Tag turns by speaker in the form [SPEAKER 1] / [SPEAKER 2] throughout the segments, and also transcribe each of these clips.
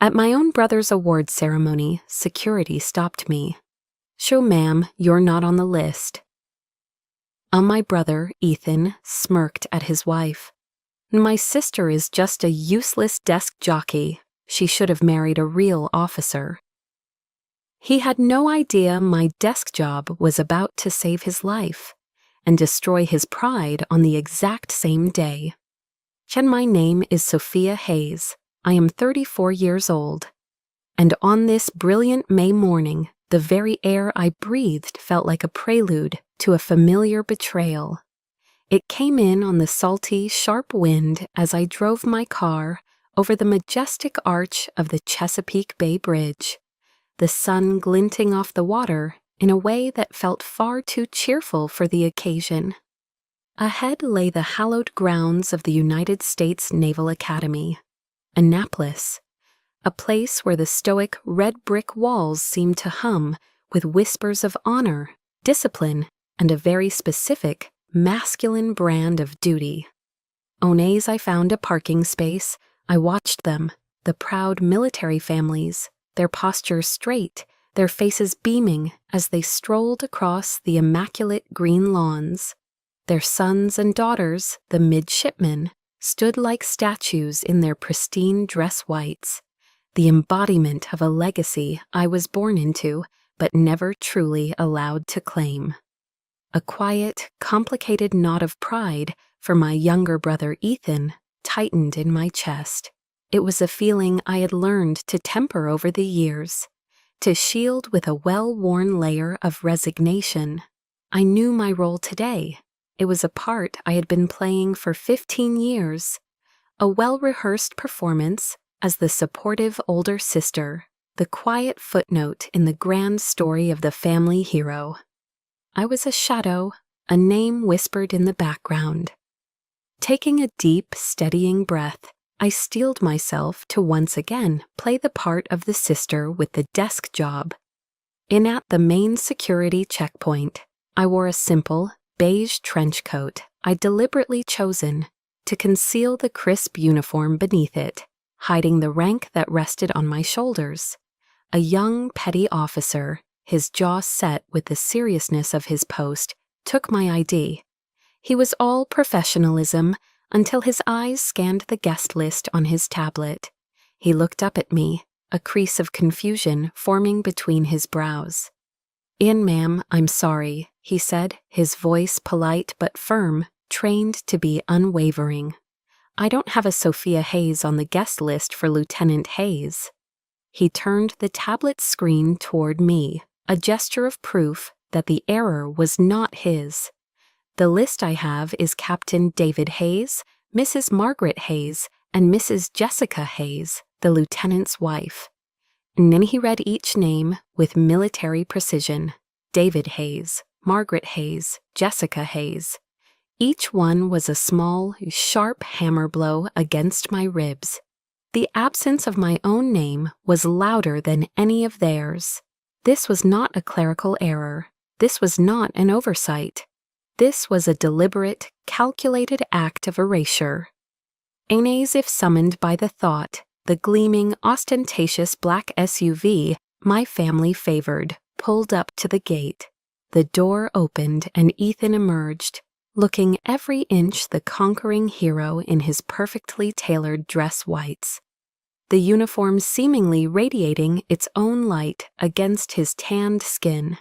[SPEAKER 1] At my own brother's award ceremony, security stopped me. "So, ma'am, you're not on the list." My brother, Ethan, smirked at his wife. "My sister is just a useless desk jockey. She should have married a real officer." He had no idea my desk job was about to save his life and destroy his pride on the exact same day. My name is Sophia Hayes. I am 34 years old. And on this brilliant May morning, the very air I breathed felt like a prelude to a familiar betrayal. It came in on the salty, sharp wind as I drove my car over the majestic arch of the Chesapeake Bay Bridge, the sun glinting off the water in a way that felt far too cheerful for the occasion. Ahead lay the hallowed grounds of the United States Naval Academy, Annapolis, a place where the stoic red brick walls seemed to hum with whispers of honor, discipline, and a very specific, masculine brand of duty. As I found a parking space, I watched them, the proud military families, their postures straight, their faces beaming as they strolled across the immaculate green lawns. Their sons and daughters, the midshipmen, stood like statues in their pristine dress whites, the embodiment of a legacy I was born into but never truly allowed to claim. A quiet, complicated knot of pride for my younger brother Ethan tightened in my chest. It was a feeling I had learned to temper over the years, to shield with a well-worn layer of resignation. I knew my role today. It was a part I had been playing for 15 years, a well-rehearsed performance as the supportive older sister, the quiet footnote in the grand story of the family hero. I was a shadow, a name whispered in the background. Taking a deep, steadying breath, I steeled myself to once again play the part of the sister with the desk job. At the main security checkpoint, I wore a simple, beige trench coat I'd deliberately chosen to conceal the crisp uniform beneath it, hiding the rank that rested on my shoulders. A young petty officer, his jaw set with the seriousness of his post, took my ID. He was all professionalism until his eyes scanned the guest list on his tablet. He looked up at me, a crease of confusion forming between his brows. "Ma'am, I'm sorry," he said, his voice polite but firm, trained to be unwavering. "I don't have a Sophia Hayes on the guest list for Lieutenant Hayes." He turned the tablet screen toward me, a gesture of proof that the error was not his. "The list I have is Captain David Hayes, Mrs. Margaret Hayes, and Mrs. Jessica Hayes, the lieutenant's wife." And then he read each name with military precision. David Hayes, Margaret Hayes, Jessica Hayes. Each one was a small, sharp hammer blow against my ribs. The absence of my own name was louder than any of theirs. This was not a clerical error. This was not an oversight. This was a deliberate, calculated act of erasure. As if summoned by the thought, the gleaming, ostentatious black SUV my family favored pulled up to the gate. The door opened and Ethan emerged, looking every inch the conquering hero in his perfectly tailored dress whites, the uniform seemingly radiating its own light against his tanned skin.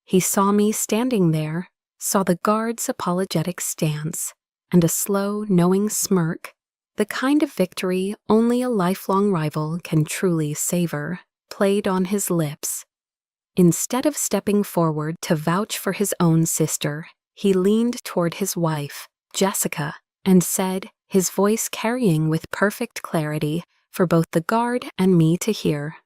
[SPEAKER 1] He saw me standing there, saw the guard's apologetic stance, and a slow, knowing smirk, the kind of victory only a lifelong rival can truly savor, played on his lips. Instead of stepping forward to vouch for his own sister, he leaned toward his wife, Jessica, and said, his voice carrying with perfect clarity for both the guard and me to hear,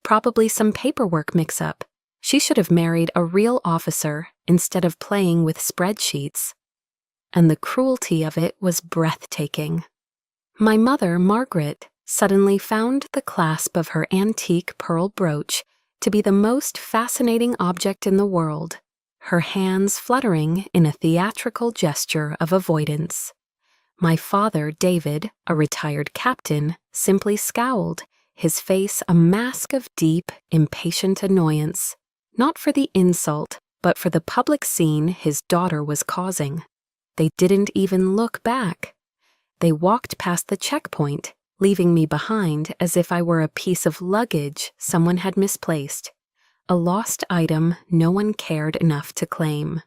[SPEAKER 1] "Probably some paperwork mix-up. She should have married a real officer instead of playing with spreadsheets." And the cruelty of it was breathtaking. My mother, Margaret, suddenly found the clasp of her antique pearl brooch to be the most fascinating object in the world, her hands fluttering in a theatrical gesture of avoidance. My father, David, a retired captain, simply scowled, his face a mask of deep, impatient annoyance, not for the insult, but for the public scene his daughter was causing. They didn't even look back. They walked past the checkpoint, leaving me behind as if I were a piece of luggage someone had misplaced, a lost item no one cared enough to claim.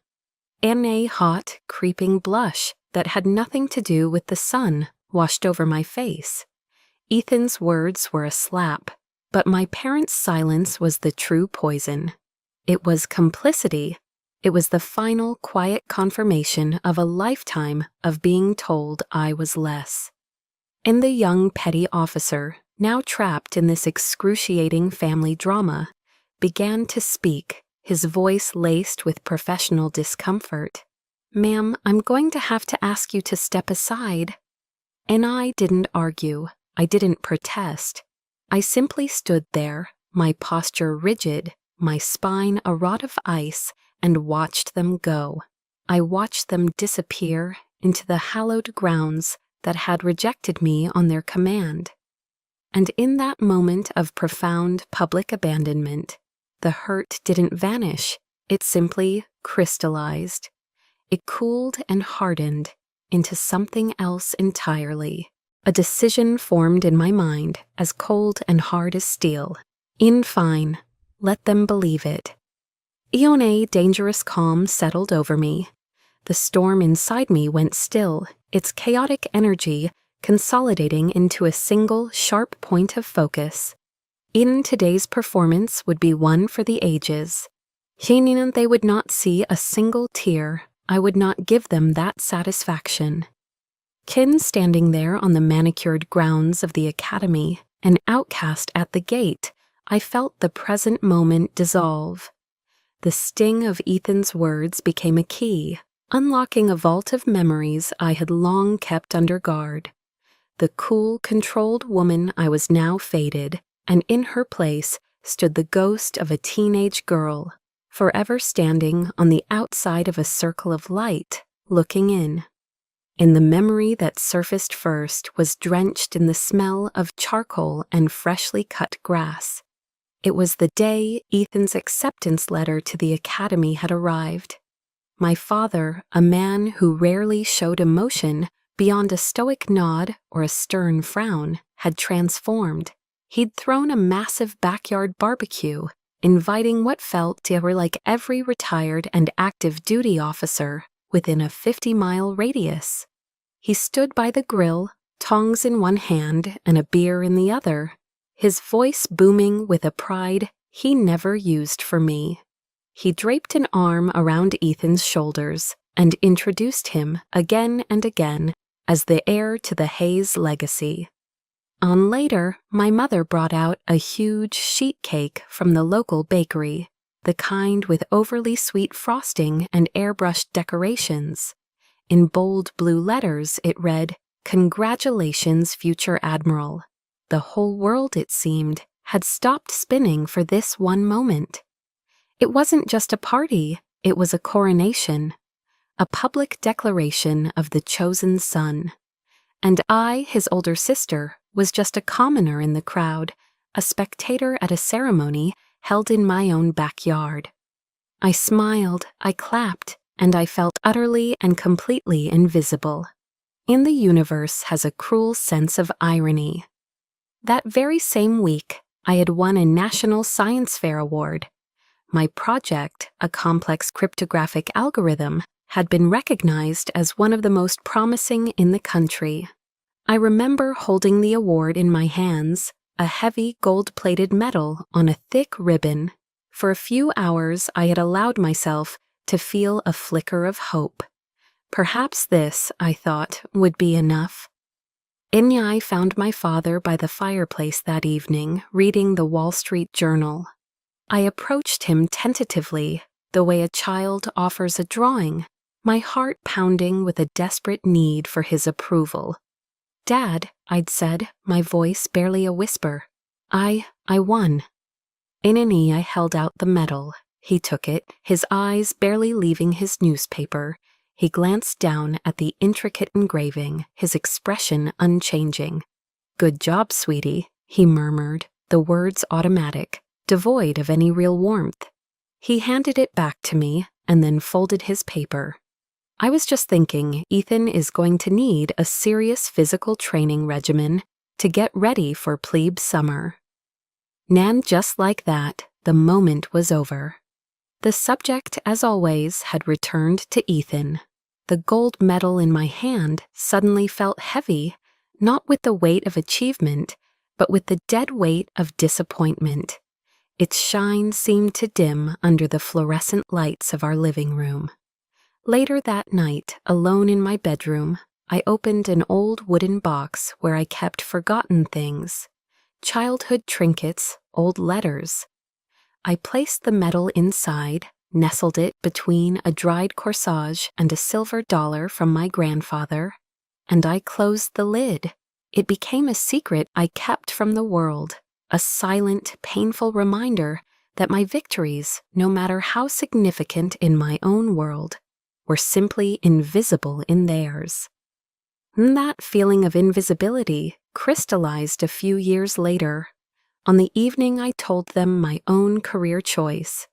[SPEAKER 1] And a hot, creeping blush that had nothing to do with the sun washed over my face. Ethan's words were a slap, but my parents' silence was the true poison. It was complicity. It was the final quiet confirmation of a lifetime of being told I was less. And the young petty officer, now trapped in this excruciating family drama, began to speak, his voice laced with professional discomfort. "Ma'am, I'm going to have to ask you to step aside." And I didn't argue. I didn't protest. I simply stood there, my posture rigid, my spine a rod of ice, and watched them go. I watched them disappear into the hallowed grounds that had rejected me on their command. And in that moment of profound public abandonment, the hurt didn't vanish, it simply crystallized. It cooled and hardened into something else entirely. A decision formed in my mind as cold and hard as steel. In fine, let them believe it. A dangerous calm settled over me. The storm inside me went still, its chaotic energy consolidating into a single sharp point of focus. In today's performance would be one for the ages. Hinin they would not see a single tear. I would not give them that satisfaction. Kin standing there on the manicured grounds of the academy, an outcast at the gate, I felt the present moment dissolve. The sting of Ethan's words became a key, unlocking a vault of memories I had long kept under guard. The cool, controlled woman I was now faded, and in her place stood the ghost of a teenage girl, forever standing on the outside of a circle of light, looking in. And the memory that surfaced first was drenched in the smell of charcoal and freshly cut grass. It was the day Ethan's acceptance letter to the academy had arrived. My father, a man who rarely showed emotion beyond a stoic nod or a stern frown, had transformed. He'd thrown a massive backyard barbecue, inviting what felt to her like every retired and active duty officer within a 50-mile radius. He stood by the grill, tongs in one hand and a beer in the other, his voice booming with a pride he never used for me. He draped an arm around Ethan's shoulders and introduced him again and again as the heir to the Hayes legacy. On later, my mother brought out a huge sheet cake from the local bakery, the kind with overly sweet frosting and airbrushed decorations. In bold blue letters, it read, "Congratulations, future Admiral." The whole world, it seemed, had stopped spinning for this one moment. It wasn't just a party, it was a coronation, a public declaration of the chosen son. And I, his older sister, was just a commoner in the crowd, a spectator at a ceremony held in my own backyard. I smiled, I clapped, and I felt utterly and completely invisible. In the universe has a cruel sense of irony. That very same week, I had won a National Science Fair award. My project, a complex cryptographic algorithm, had been recognized as one of the most promising in the country. I remember holding the award in my hands, a heavy gold-plated medal on a thick ribbon. For a few hours, I had allowed myself to feel a flicker of hope. Perhaps this, I thought, would be enough. Inyai found my father by the fireplace that evening, reading the Wall Street Journal. I approached him tentatively, the way a child offers a drawing, my heart pounding with a desperate need for his approval. "Dad," I'd said, my voice barely a whisper, I won." In an I held out the medal. He took it, his eyes barely leaving his newspaper. He glanced down at the intricate engraving, his expression unchanging. "Good job, sweetie," he murmured, the words automatic, devoid of any real warmth. He handed it back to me and then folded his paper. I was just thinking Ethan is going to need a serious physical training regimen to get ready for plebe summer. And just like that, the moment was over. The subject, as always, had returned to Ethan. The gold medal in my hand suddenly felt heavy, not with the weight of achievement, but with the dead weight of disappointment. Its shine seemed to dim under the fluorescent lights of our living room. Later that night, alone in my bedroom, I opened an old wooden box where I kept forgotten things, childhood trinkets, old letters. I placed the medal inside, nestled it between a dried corsage and a silver dollar from my grandfather, and I closed the lid. It became a secret I kept from the world, a silent, painful reminder that my victories, no matter how significant in my own world, were simply invisible in theirs. That feeling of invisibility crystallized a few years later. On the evening I told them my own career choice,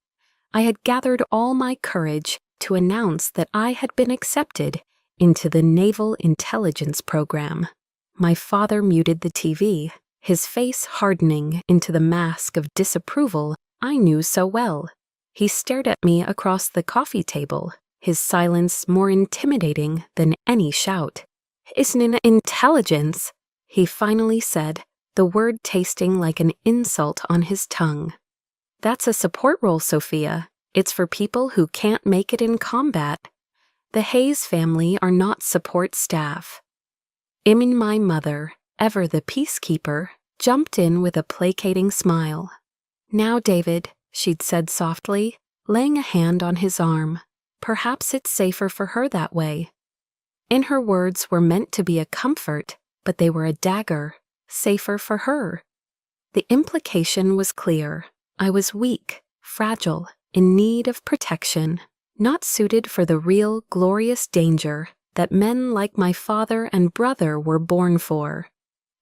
[SPEAKER 1] I had gathered all my courage to announce that I had been accepted into the Naval Intelligence Program. My father muted the TV, his face hardening into the mask of disapproval I knew so well. He stared at me across the coffee table, his silence more intimidating than any shout. "Isn't it intelligence?" he finally said, the word tasting like an insult on his tongue. "That's a support role, Sophia. It's for people who can't make it in combat. The Hayes family are not support staff." My mother, ever the peacekeeper, jumped in with a placating smile. "Now, David," she'd said softly, laying a hand on his arm, "perhaps it's safer for her that way." In her words were meant to be a comfort, but they were a dagger. Safer for her. The implication was clear. I was weak, fragile, in need of protection, not suited for the real, glorious danger that men like my father and brother were born for.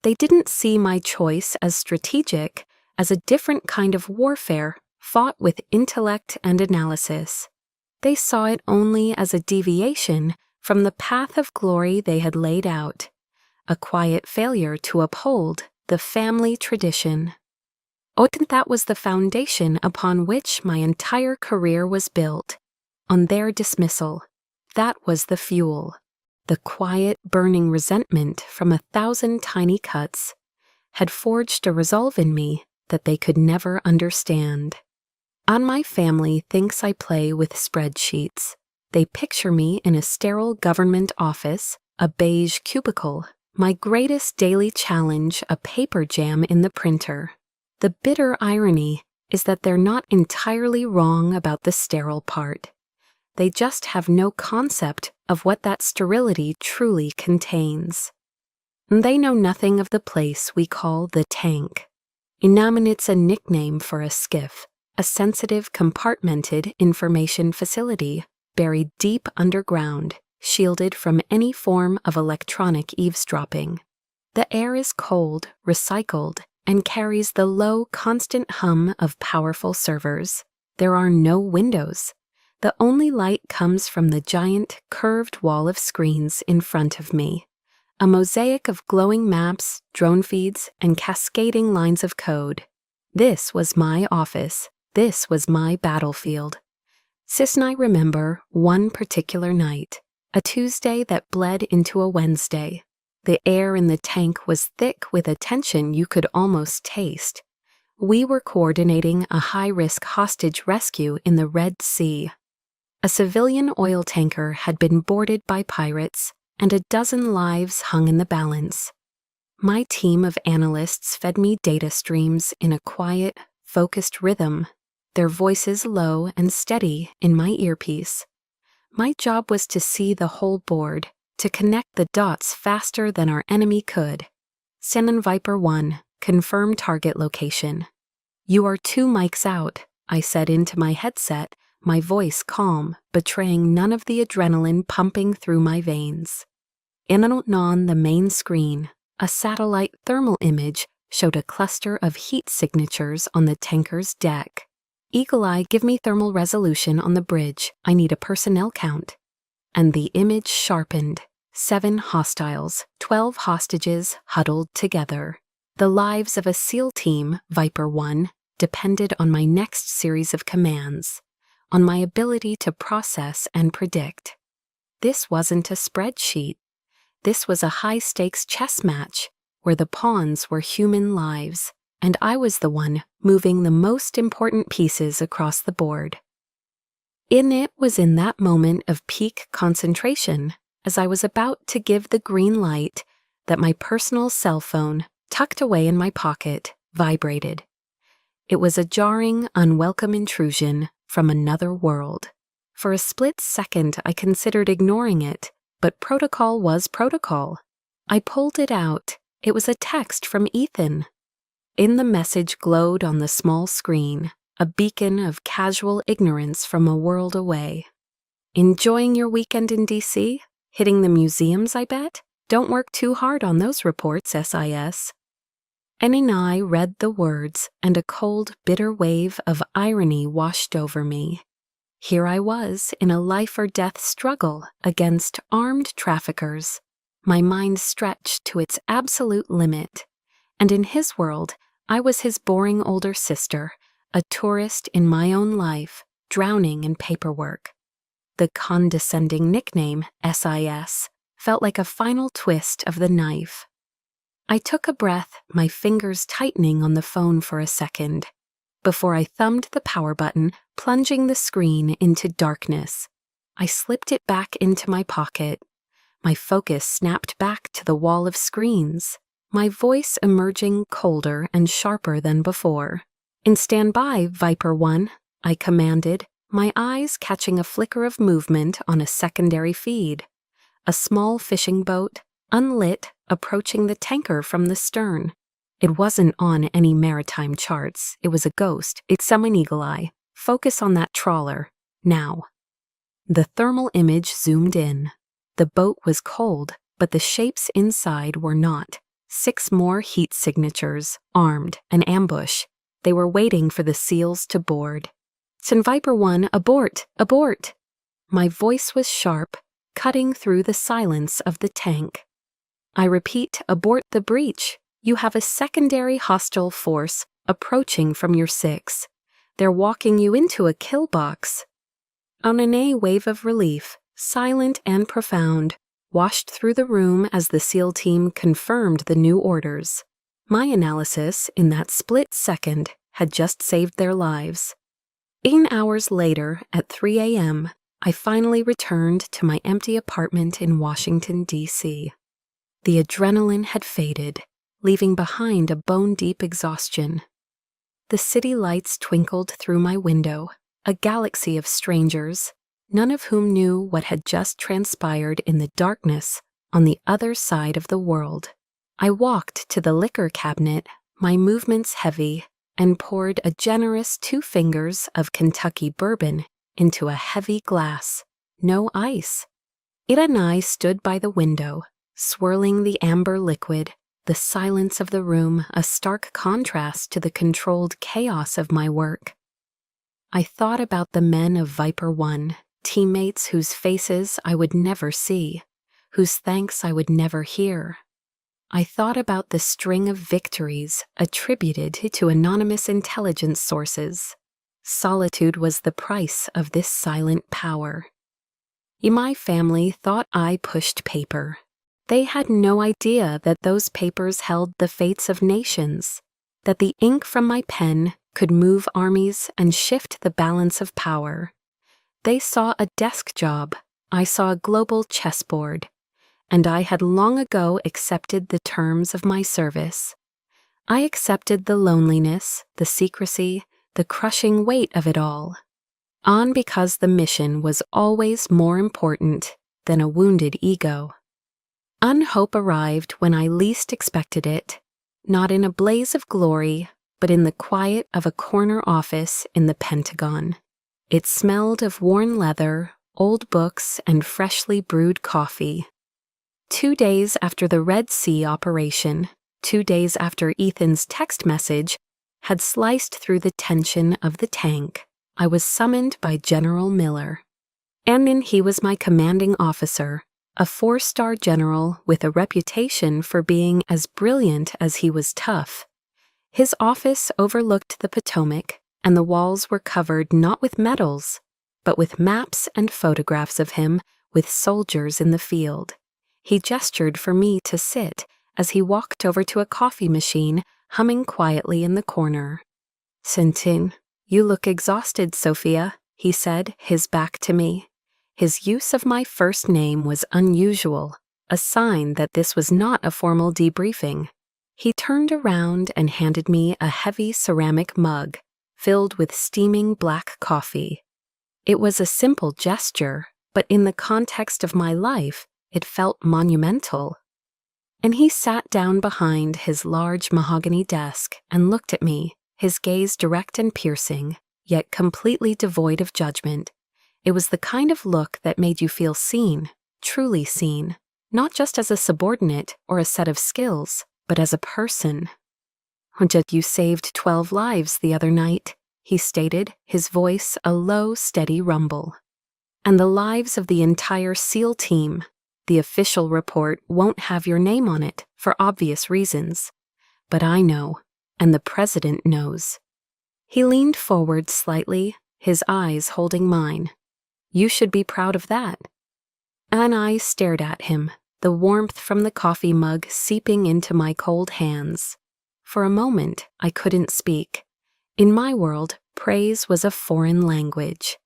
[SPEAKER 1] They didn't see my choice as strategic, as a different kind of warfare fought with intellect and analysis. They saw it only as a deviation from the path of glory they had laid out, a quiet failure to uphold the family tradition. That was the foundation upon which my entire career was built. On their dismissal, that was the fuel. The quiet, burning resentment from 1,000 tiny cuts had forged a resolve in me that they could never understand. My family thinks I play with spreadsheets. They picture me in a sterile government office, a beige cubicle, my greatest daily challenge a paper jam in the printer. The bitter irony is that they're not entirely wrong about the sterile part. They just have no concept of what that sterility truly contains. They know nothing of the place we call the tank. It's a nickname for a skiff, a sensitive, compartmented information facility buried deep underground, shielded from any form of electronic eavesdropping. The air is cold, recycled, and carries the low, constant hum of powerful servers. There are no windows. The only light comes from the giant, curved wall of screens in front of me, a mosaic of glowing maps, drone feeds, and cascading lines of code. This was my office. This was my battlefield. Sis and I remember one particular night, a Tuesday that bled into a Wednesday. The air in the tank was thick with a tension you could almost taste. We were coordinating a high-risk hostage rescue in the Red Sea. A civilian oil tanker had been boarded by pirates, and a dozen lives hung in the balance. My team of analysts fed me data streams in a quiet, focused rhythm, their voices low and steady in my earpiece. My job was to see the whole board, to connect the dots faster than our enemy could. Send Viper 1, confirm target location. "You are 2 mics out," I said into my headset, my voice calm, betraying none of the adrenaline pumping through my veins. On the main screen, a satellite thermal image showed a cluster of heat signatures on the tanker's deck. Eagle Eye, give me thermal resolution on the bridge. I need a personnel count. And the image sharpened. 7 hostiles, 12 hostages huddled together. The lives of a SEAL team, Viper 1, depended on my next series of commands, on my ability to process and predict. This wasn't a spreadsheet. This was a high-stakes chess match where the pawns were human lives, and I was the one moving the most important pieces across the board. It was in that moment of peak concentration, as I was about to give the green light, that my personal cell phone, tucked away in my pocket, vibrated. It was a jarring, unwelcome intrusion from another world. For a split second, I considered ignoring it, but protocol was protocol. I pulled it out. It was a text from Ethan. In the message glowed on the small screen, a beacon of casual ignorance from a world away. Enjoying your weekend in DC? Hitting the museums, I bet? Don't work too hard on those reports, SIS. And I read the words, and a cold, bitter wave of irony washed over me. Here I was in a life-or-death struggle against armed traffickers, my mind stretched to its absolute limit, and in his world, I was his boring older sister, a tourist in my own life, drowning in paperwork. The condescending nickname, SIS, felt like a final twist of the knife. I took a breath, my fingers tightening on the phone for a second, before I thumbed the power button, plunging the screen into darkness. I slipped it back into my pocket. My focus snapped back to the wall of screens, my voice emerging colder and sharper than before. "In standby, Viper 1, I commanded, my eyes catching a flicker of movement on a secondary feed. A small fishing boat, unlit, approaching the tanker from the stern. It wasn't on any maritime charts. It was a ghost. It's someone. Eagle Eye. Focus on that trawler. Now." The thermal image zoomed in. The boat was cold, but the shapes inside were not. 6 more heat signatures, armed, an ambush. They were waiting for the SEALs to board. "Send Viper 1, abort! Abort!" My voice was sharp, cutting through the silence of the tank. "I repeat, abort the breach. You have a secondary hostile force approaching from your 6. They're walking you into a kill box." On a wave of relief, silent and profound, washed through the room as the SEAL team confirmed the new orders. My analysis in that split second had just saved their lives. 8 hours later, at 3 a.m., I finally returned to my empty apartment in Washington, D.C. The adrenaline had faded, leaving behind a bone-deep exhaustion. The city lights twinkled through my window, a galaxy of strangers, none of whom knew what had just transpired in the darkness on the other side of the world. I walked to the liquor cabinet, my movements heavy, and poured a generous 2 fingers of Kentucky bourbon into a heavy glass. No ice. Ira and I stood by the window, swirling the amber liquid, the silence of the room a stark contrast to the controlled chaos of my work. I thought about the men of Viper 1, teammates whose faces I would never see, whose thanks I would never hear. I thought about the string of victories attributed to anonymous intelligence sources. Solitude was the price of this silent power. My family thought I pushed paper. They had no idea that those papers held the fates of nations, that the ink from my pen could move armies and shift the balance of power. They saw a desk job, I saw a global chessboard, and I had long ago accepted the terms of my service. I accepted the loneliness, the secrecy, the crushing weight of it all, on because the mission was always more important than a wounded ego. Unhope arrived when I least expected it, not in a blaze of glory, but in the quiet of a corner office in the Pentagon. It smelled of worn leather, old books, and freshly brewed coffee. 2 days after the Red Sea operation, 2 days after Ethan's text message had sliced through the tension of the tank, I was summoned by General Miller. And he was my commanding officer, a 4-star general with a reputation for being as brilliant as he was tough. His office overlooked the Potomac, and the walls were covered not with medals, but with maps and photographs of him with soldiers in the field. He gestured for me to sit as he walked over to a coffee machine, humming quietly in the corner. "Sintin, you look exhausted, Sophia," he said, his back to me. His use of my first name was unusual, a sign that this was not a formal debriefing. He turned around and handed me a heavy ceramic mug filled with steaming black coffee. It was a simple gesture, but in the context of my life, it felt monumental. And he sat down behind his large mahogany desk and looked at me, his gaze direct and piercing, yet completely devoid of judgment. It was the kind of look that made you feel seen, truly seen, not just as a subordinate or a set of skills, but as a person. "You saved 12 lives the other night," he stated, his voice a low, steady rumble. "And the lives of the entire SEAL team. The official report won't have your name on it for obvious reasons. But I know, and the president knows." He leaned forward slightly, his eyes holding mine. "You should be proud of that." And I stared at him, the warmth from the coffee mug seeping into my cold hands. For a moment, I couldn't speak. In my world, praise was a foreign language.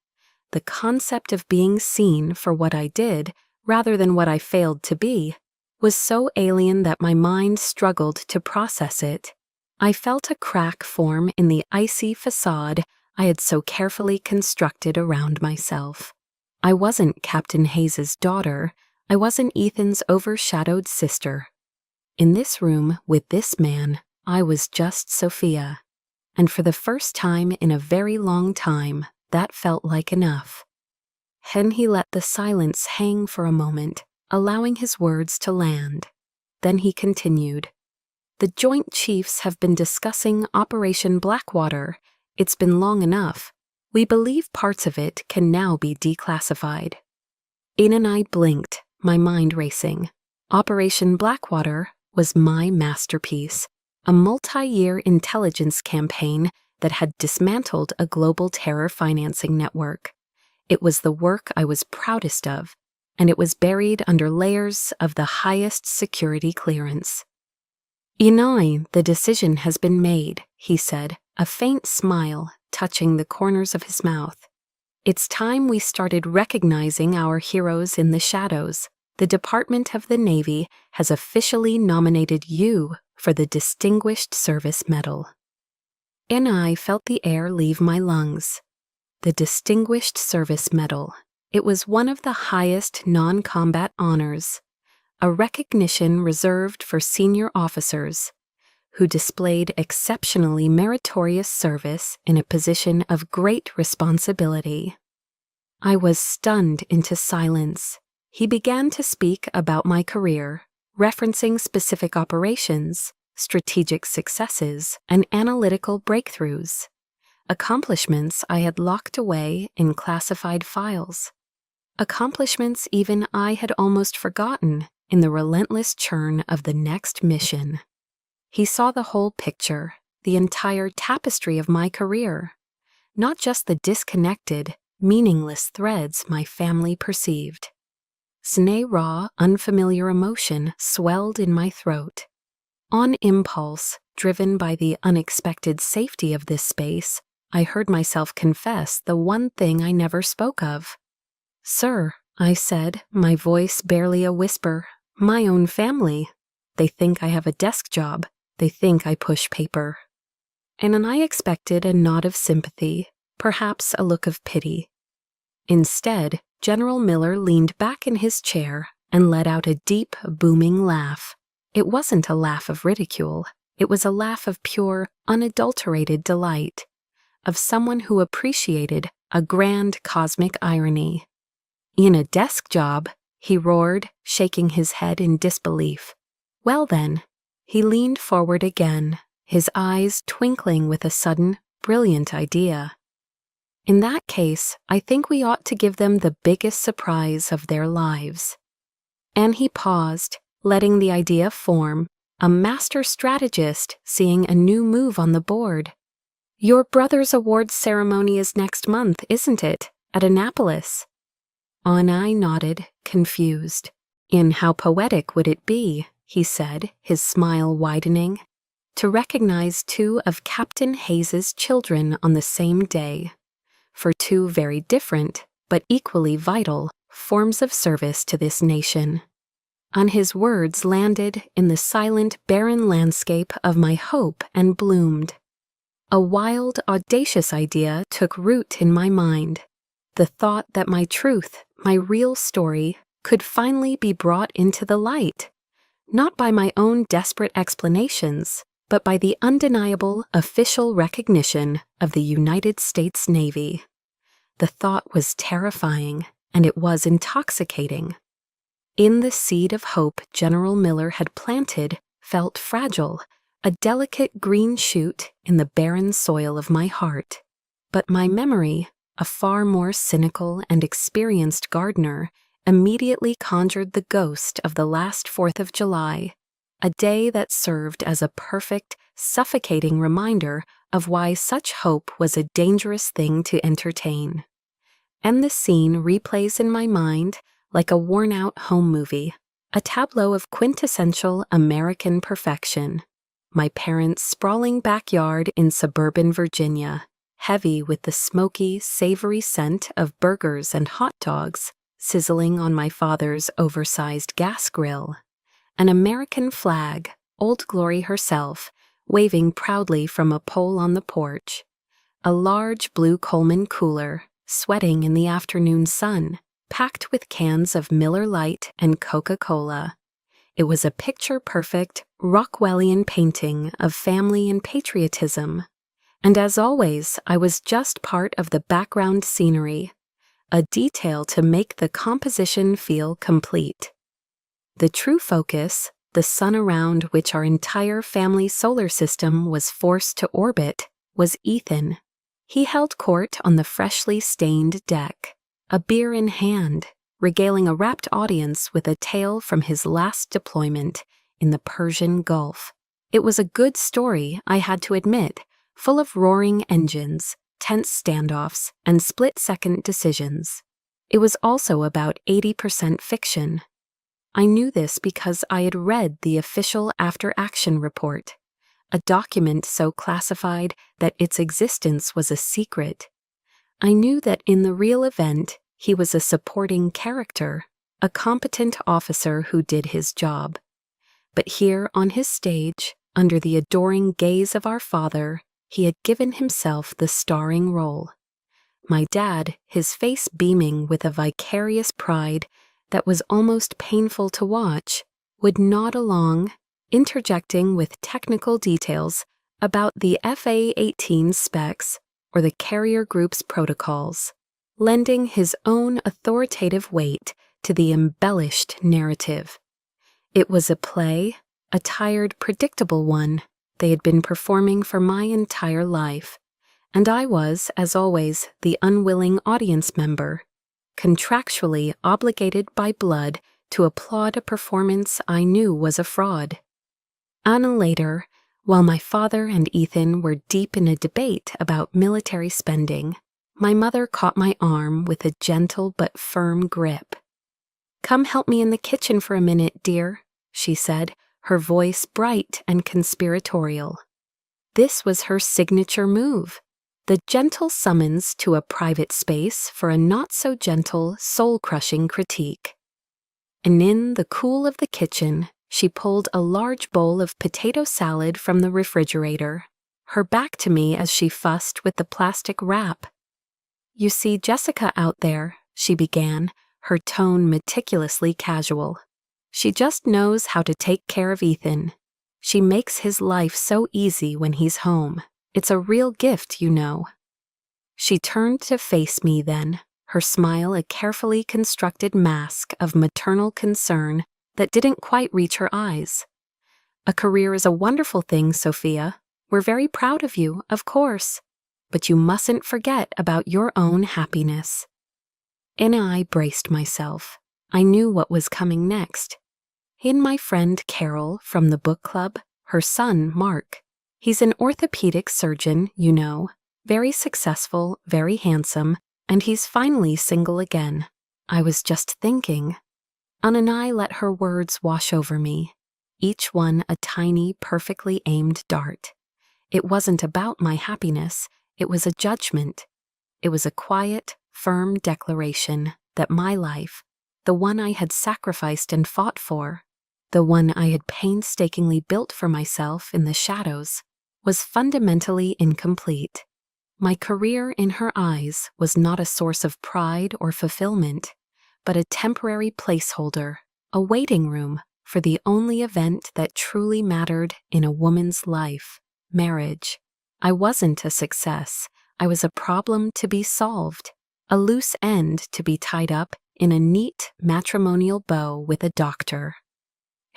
[SPEAKER 1] The concept of being seen for what I did, rather than what I failed to be, was so alien that my mind struggled to process it. I felt a crack form in the icy facade I had so carefully constructed around myself. I wasn't Captain Hayes's daughter. I wasn't Ethan's overshadowed sister. In this room with this man, I was just Sophia. And for the first time in a very long time, that felt like enough. Then he let the silence hang for a moment, allowing his words to land. Then he continued. "The Joint Chiefs have been discussing Operation Blackwater. It's been long enough. We believe parts of it can now be declassified." Ian and I blinked, my mind racing. Operation Blackwater was my masterpiece, a multi-year intelligence campaign that had dismantled a global terror financing network. It was the work I was proudest of, and it was buried under layers of the highest security clearance. "Inai, the decision has been made," he said, a faint smile touching the corners of his mouth. "It's time we started recognizing our heroes in the shadows. The Department of the Navy has officially nominated you for the Distinguished Service Medal." And I felt the air leave my lungs. The Distinguished Service Medal. It was one of the highest non-combat honors, a recognition reserved for senior officers who displayed exceptionally meritorious service in a position of great responsibility. I was stunned into silence. He began to speak about my career, referencing specific operations, strategic successes, and analytical breakthroughs, accomplishments I had locked away in classified files, accomplishments even I had almost forgotten in the relentless churn of the next mission. He saw the whole picture, the entire tapestry of my career, not just the disconnected, meaningless threads my family perceived. Sneh raw, unfamiliar emotion swelled in my throat. On impulse, driven by the unexpected safety of this space, I heard myself confess the one thing I never spoke of. "Sir," I said, my voice barely a whisper, "my own family. They think I have a desk job. They think I push paper." And I expected a nod of sympathy, perhaps a look of pity. Instead, General Miller leaned back in his chair and let out a deep, booming laugh. It wasn't a laugh of ridicule. It was a laugh of pure, unadulterated delight, of someone who appreciated a grand cosmic irony. "In a desk job," he roared, shaking his head in disbelief. "Well then," He leaned forward again, his eyes twinkling with a sudden, brilliant idea. In that case, I think we ought to give them the biggest surprise of their lives. And he paused, letting the idea form, a master strategist seeing a new move on the board. Your brother's awards ceremony is next month, isn't it? At Annapolis. Anai nodded, confused. In how poetic would it be, he said, his smile widening, to recognize two of Captain Hayes's children on the same day, for two very different, but equally vital, forms of service to this nation. And his words landed in the silent, barren landscape of my hope and bloomed. A wild, audacious idea took root in my mind. The thought that my truth, my real story, could finally be brought into the light, not by my own desperate explanations, but by the undeniable official recognition of the United States Navy. The thought was terrifying, and it was intoxicating. In the seed of hope General Miller had planted felt fragile, a delicate green shoot in the barren soil of my heart. But my memory, a far more cynical and experienced gardener, immediately conjured the ghost of the last 4th of July, a day that served as a perfect, suffocating reminder of why such hope was a dangerous thing to entertain. And the scene replays in my mind like a worn-out home movie, a tableau of quintessential American perfection. My parents' sprawling backyard in suburban Virginia, heavy with the smoky, savory scent of burgers and hot dogs, sizzling on my father's oversized gas grill. An American flag, Old Glory herself, waving proudly from a pole on the porch. A large blue Coleman cooler, sweating in the afternoon sun, packed with cans of Miller Lite and Coca-Cola. It was a picture-perfect, Rockwellian painting of family and patriotism. And as always, I was just part of the background scenery, a detail to make the composition feel complete. The true focus, the sun around which our entire family solar system was forced to orbit, was Ethan. He held court on the freshly stained deck, a beer in hand, regaling a rapt audience with a tale from his last deployment in the Persian Gulf. It was a good story, I had to admit, full of roaring engines, tense standoffs, and split-second decisions. It was also about 80% fiction. I knew this because I had read the official after-action report, a document so classified that its existence was a secret. I knew that in the real event, he was a supporting character, a competent officer who did his job. But here on his stage, under the adoring gaze of our father, he had given himself the starring role. My dad, his face beaming with a vicarious pride that was almost painful to watch, would nod along, interjecting with technical details about the FA-18 specs or the carrier group's protocols, lending his own authoritative weight to the embellished narrative. It was a play, a tired, predictable one they had been performing for my entire life, and I was, as always, the unwilling audience member, contractually obligated by blood to applaud a performance I knew was a fraud. Anna later, while my father and Ethan were deep in a debate about military spending, my mother caught my arm with a gentle but firm grip. "Come help me in the kitchen for a minute, dear," she said, her voice bright and conspiratorial. This was her signature move, the gentle summons to a private space for a not-so-gentle, soul-crushing critique. And in the cool of the kitchen, she pulled a large bowl of potato salad from the refrigerator, her back to me as she fussed with the plastic wrap. "You see Jessica out there," she began, her tone meticulously casual. "She just knows how to take care of Ethan. She makes his life so easy when he's home. It's a real gift, you know." She turned to face me then, her smile a carefully constructed mask of maternal concern that didn't quite reach her eyes. A career is a wonderful thing, Sophia. We're very proud of you, of course. But you mustn't forget about your own happiness." And I braced myself. I knew what was coming next. In my friend Carol from the book club, her son, Mark. He's an orthopedic surgeon, you know, very successful, very handsome, and he's finally single again. I was just thinking. And I let her words wash over me, each one a tiny, perfectly aimed dart. It wasn't about my happiness, it was a judgment. It was a quiet, firm declaration that my life, the one I had sacrificed and fought for, the one I had painstakingly built for myself in the shadows, was fundamentally incomplete. My career in her eyes was not a source of pride or fulfillment, but a temporary placeholder, a waiting room for the only event that truly mattered in a woman's life, marriage. I wasn't a success. I was a problem to be solved, a loose end to be tied up in a neat matrimonial bow with a doctor.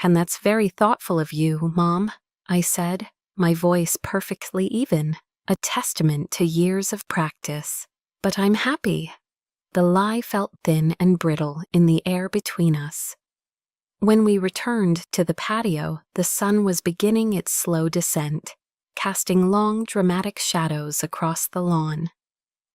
[SPEAKER 1] "And that's very thoughtful of you, Mom," I said, my voice perfectly even, a testament to years of practice. "But I'm happy." The lie felt thin and brittle in the air between us. When we returned to the patio, the sun was beginning its slow descent, casting long, dramatic shadows across the lawn.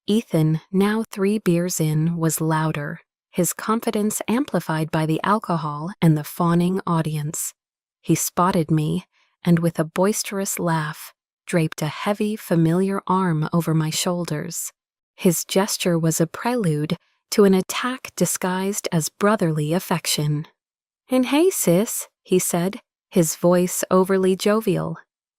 [SPEAKER 1] Ethan, now 3 beers in, was louder, his confidence amplified by the alcohol and the fawning audience. He spotted me, and with a boisterous laugh, draped a heavy, familiar arm over my shoulders. His gesture was a prelude to an attack disguised as brotherly affection. "And hey, sis," he said, his voice overly jovial.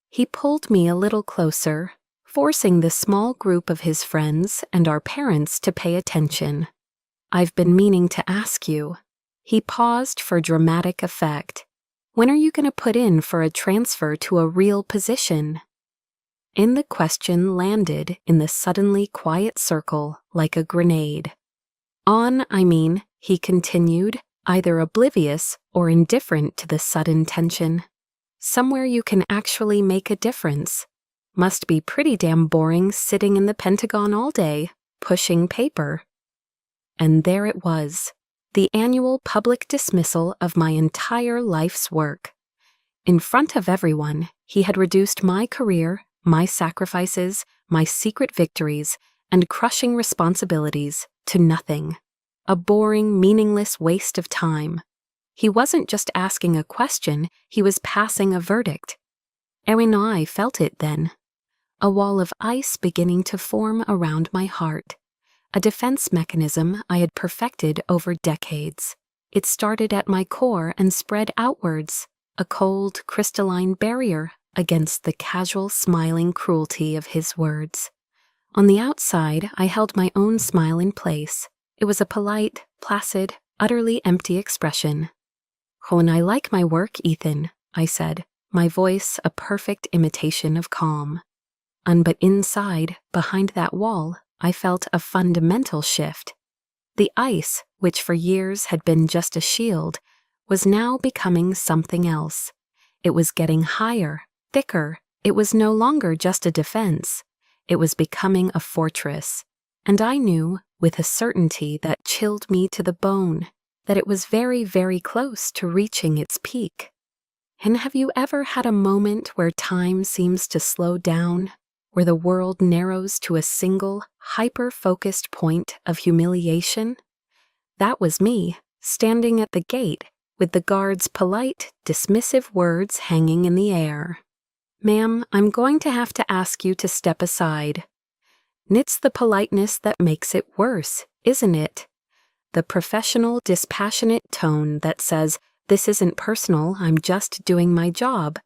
[SPEAKER 1] He pulled me a little closer, forcing the small group of his friends and our parents to pay attention. "I've been meaning to ask you." He paused for dramatic effect. "When are you going to put in for a transfer to a real position?" And the question landed in the suddenly quiet circle like a grenade. He continued, either oblivious or indifferent to the sudden tension. "Somewhere you can actually make a difference. Must be pretty damn boring sitting in the Pentagon all day, pushing paper." And there it was, the annual public dismissal of my entire life's work. In front of everyone, he had reduced my career, my sacrifices, my secret victories, and crushing responsibilities to nothing. A boring, meaningless waste of time. He wasn't just asking a question, he was passing a verdict. And I felt it then. A wall of ice beginning to form around my heart. A defense mechanism I had perfected over decades. It started at my core and spread outwards, a cold, crystalline barrier against the casual, smiling cruelty of his words. On the outside, I held my own smile in place. It was a polite, placid, utterly empty expression. "Oh, and I like my work, Ethan," I said, my voice a perfect imitation of calm. But inside, behind that wall, I felt a fundamental shift. The ice, which for years had been just a shield, was now becoming something else. It was getting higher, thicker. It was no longer just a defense. It was becoming a fortress. And I knew, with a certainty that chilled me to the bone, that it was very, very close to reaching its peak. And have you ever had a moment where time seems to slow down, where the world narrows to a single, hyper-focused point of humiliation? That was me, standing at the gate, with the guard's polite, dismissive words hanging in the air. "Ma'am, I'm going to have to ask you to step aside." It's the politeness that makes it worse, isn't it? The professional, dispassionate tone that says, "This isn't personal, I'm just doing my job,"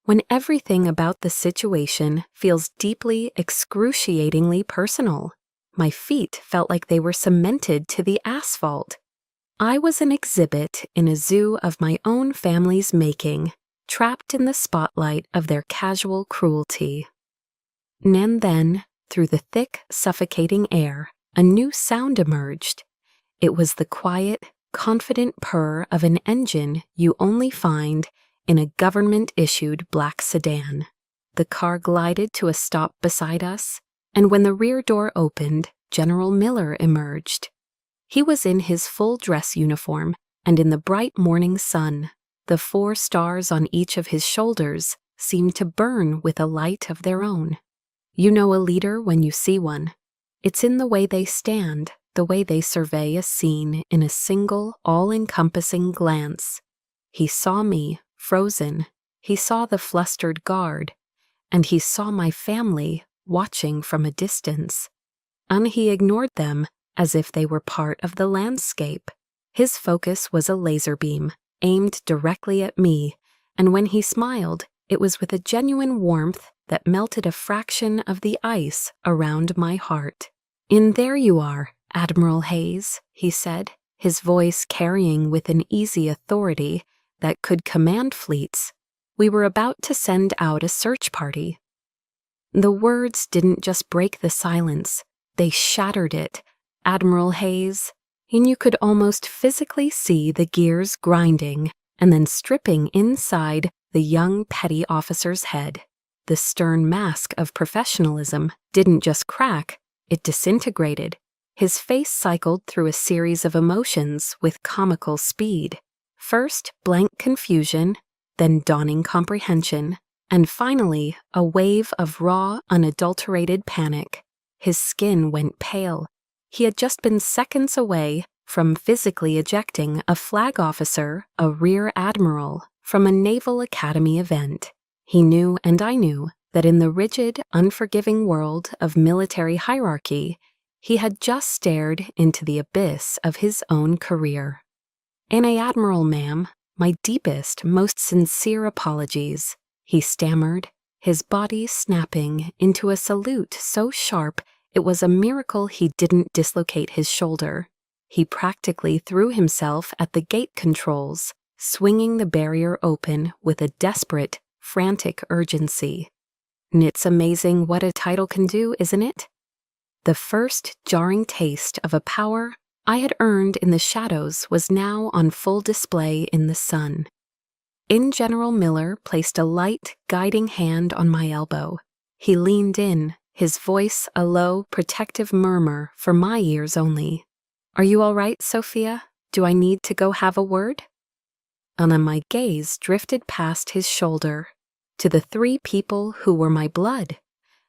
[SPEAKER 1] when everything about the situation feels deeply, excruciatingly personal. My feet felt like they were cemented to the asphalt. I was an exhibit in a zoo of my own family's making, trapped in the spotlight of their casual cruelty. And then, through the thick, suffocating air, a new sound emerged. It was the quiet, confident purr of an engine you only find in a government-issued black sedan. The car glided to a stop beside us, and when the rear door opened, General Miller emerged. He was in his full dress uniform, and in the bright morning sun, the 4 stars on each of his shoulders seemed to burn with a light of their own. You know a leader when you see one. It's in the way they stand, the way they survey a scene in a single, all-encompassing glance. He saw me, frozen. He saw the flustered guard, and he saw my family watching from a distance. And he ignored them as if they were part of the landscape. His focus was a laser beam, aimed directly at me, and when he smiled, it was with a genuine warmth that melted a fraction of the ice around my heart. "In there you are, Admiral Hayes," he said, his voice carrying with an easy authority that could command fleets. We were about to send out a search party. The words didn't just break the silence, they shattered it. Admiral Hayes, and you could almost physically see the gears grinding and then stripping inside the young petty officer's head. The stern mask of professionalism didn't just crack, it disintegrated. His face cycled through a series of emotions with comical speed. First, blank confusion, then dawning comprehension, and finally, a wave of raw, unadulterated panic. His skin went pale. He had just been seconds away from physically ejecting a flag officer, a rear admiral, from a Naval Academy event. He knew, and I knew, that in the rigid, unforgiving world of military hierarchy, he had just stared into the abyss of his own career. "Admiral, ma'am, my deepest, most sincere apologies," he stammered, his body snapping into a salute so sharp it was a miracle he didn't dislocate his shoulder. He practically threw himself at the gate controls, swinging the barrier open with a desperate, frantic urgency. It's amazing what a title can do, isn't it? The first jarring taste of a power I had earned in the shadows was now on full display in the sun. General Miller placed a light, guiding hand on my elbow. He leaned in, his voice a low, protective murmur for my ears only. "Are you all right, Sophia? Do I need to go have a word?" And then my gaze drifted past his shoulder to the 3 people who were my blood.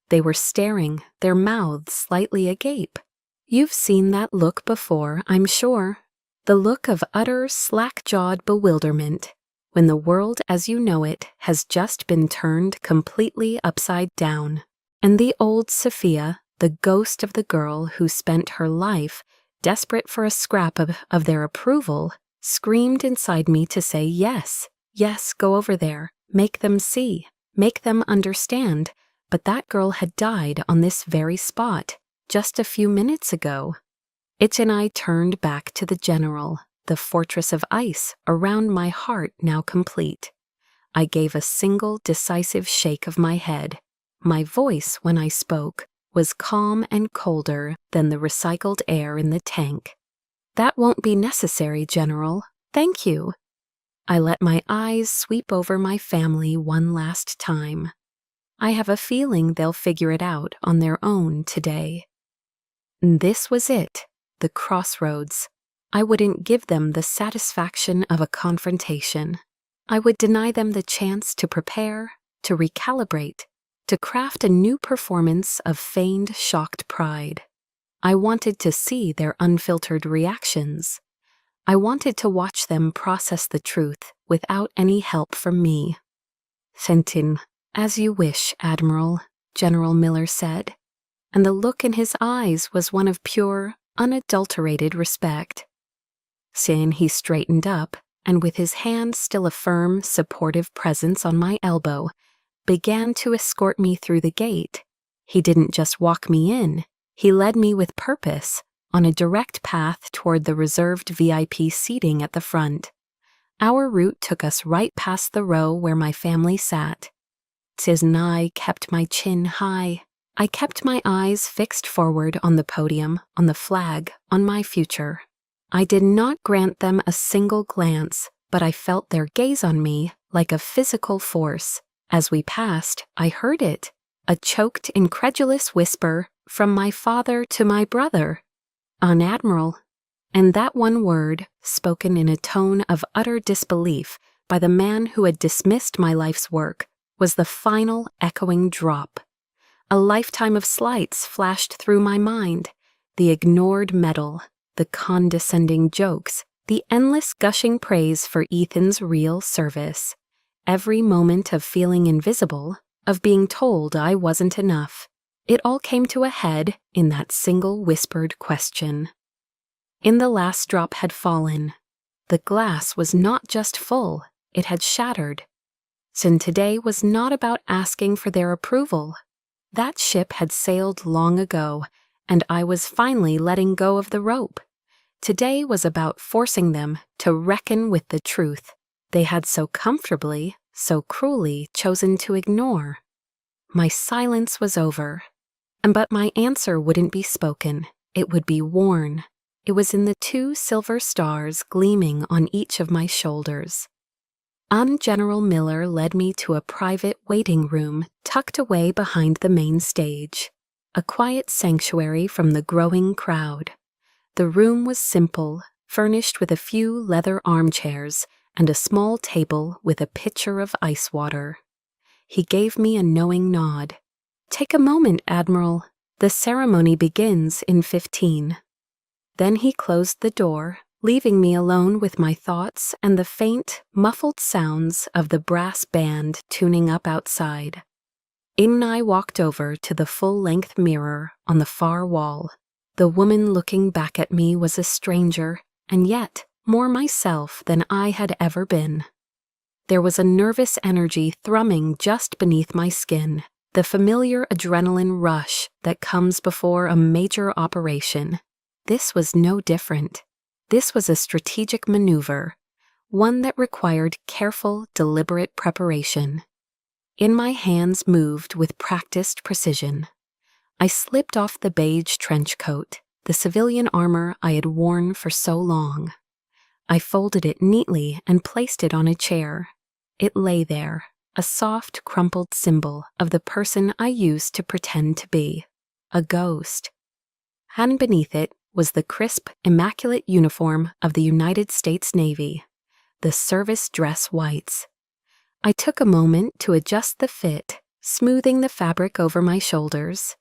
[SPEAKER 1] They were staring, their mouths slightly agape. You've seen that look before, I'm sure. The look of utter, slack-jawed bewilderment when the world as you know it has just been turned completely upside down. And the old Sophia, the ghost of the girl who spent her life desperate for a scrap of their approval, screamed inside me to say yes, yes, go over there, make them see, make them understand, but that girl had died on this very spot, just a few minutes ago. And I turned back to the general, the fortress of ice around my heart now complete. I gave a single decisive shake of my head. My voice, when I spoke, was calm and colder than the recycled air in the tank. "That won't be necessary, General. Thank you." I let my eyes sweep over my family one last time. I have a feeling they'll figure it out on their own today. This was it, the crossroads. I wouldn't give them the satisfaction of a confrontation. I would deny them the chance to prepare, to recalibrate, to craft a new performance of feigned shocked pride. I wanted to see their unfiltered reactions. I wanted to watch them process the truth without any help from me. "Fenton, as you wish, Admiral," General Miller said, and the look in his eyes was one of pure, unadulterated respect. Soon he straightened up, and with his hand still a firm, supportive presence on my elbow, began to escort me through the gate. He didn't just walk me in, he led me with purpose, on a direct path toward the reserved VIP seating at the front. Our route took us right past the row where my family sat. And I kept my chin high. I kept my eyes fixed forward on the podium, on the flag, on my future. I did not grant them a single glance, but I felt their gaze on me like a physical force. As we passed, I heard it, a choked, incredulous whisper from my father to my brother, "On Admiral." And that one word, spoken in a tone of utter disbelief by the man who had dismissed my life's work, was the final echoing drop. A lifetime of slights flashed through my mind, the ignored metal, the condescending jokes, the endless gushing praise for Ethan's real service. Every moment of feeling invisible, of being told I wasn't enough. It all came to a head in that single whispered question. In the last drop had fallen. The glass was not just full, it had shattered. So today was not about asking for their approval. That ship had sailed long ago, and I was finally letting go of the rope. Today was about forcing them to reckon with the truth they had so comfortably, so cruelly chosen to ignore. My silence was over, but my answer wouldn't be spoken. It would be worn. It was in the 2 silver stars gleaming on each of my shoulders. General Miller led me to a private waiting room tucked away behind the main stage, a quiet sanctuary from the growing crowd. The room was simple, furnished with a few leather armchairs and a small table with a pitcher of ice water. He gave me a knowing nod. "Take a moment, Admiral. The ceremony begins in 15. Then he closed the door, leaving me alone with my thoughts and the faint, muffled sounds of the brass band tuning up outside. In I walked over to the full-length mirror on the far wall. The woman looking back at me was a stranger, and yet more myself than I had ever been. There was a nervous energy thrumming just beneath my skin, the familiar adrenaline rush that comes before a major operation. This was no different. This was a strategic maneuver, one that required careful, deliberate preparation. In my hands moved with practiced precision. I slipped off the beige trench coat, the civilian armor I had worn for so long. I folded it neatly and placed it on a chair. It lay there, a soft, crumpled symbol of the person I used to pretend to be, a ghost. And beneath it was the crisp, immaculate uniform of the United States Navy, the service dress whites. I took a moment to adjust the fit, smoothing the fabric over my shoulders.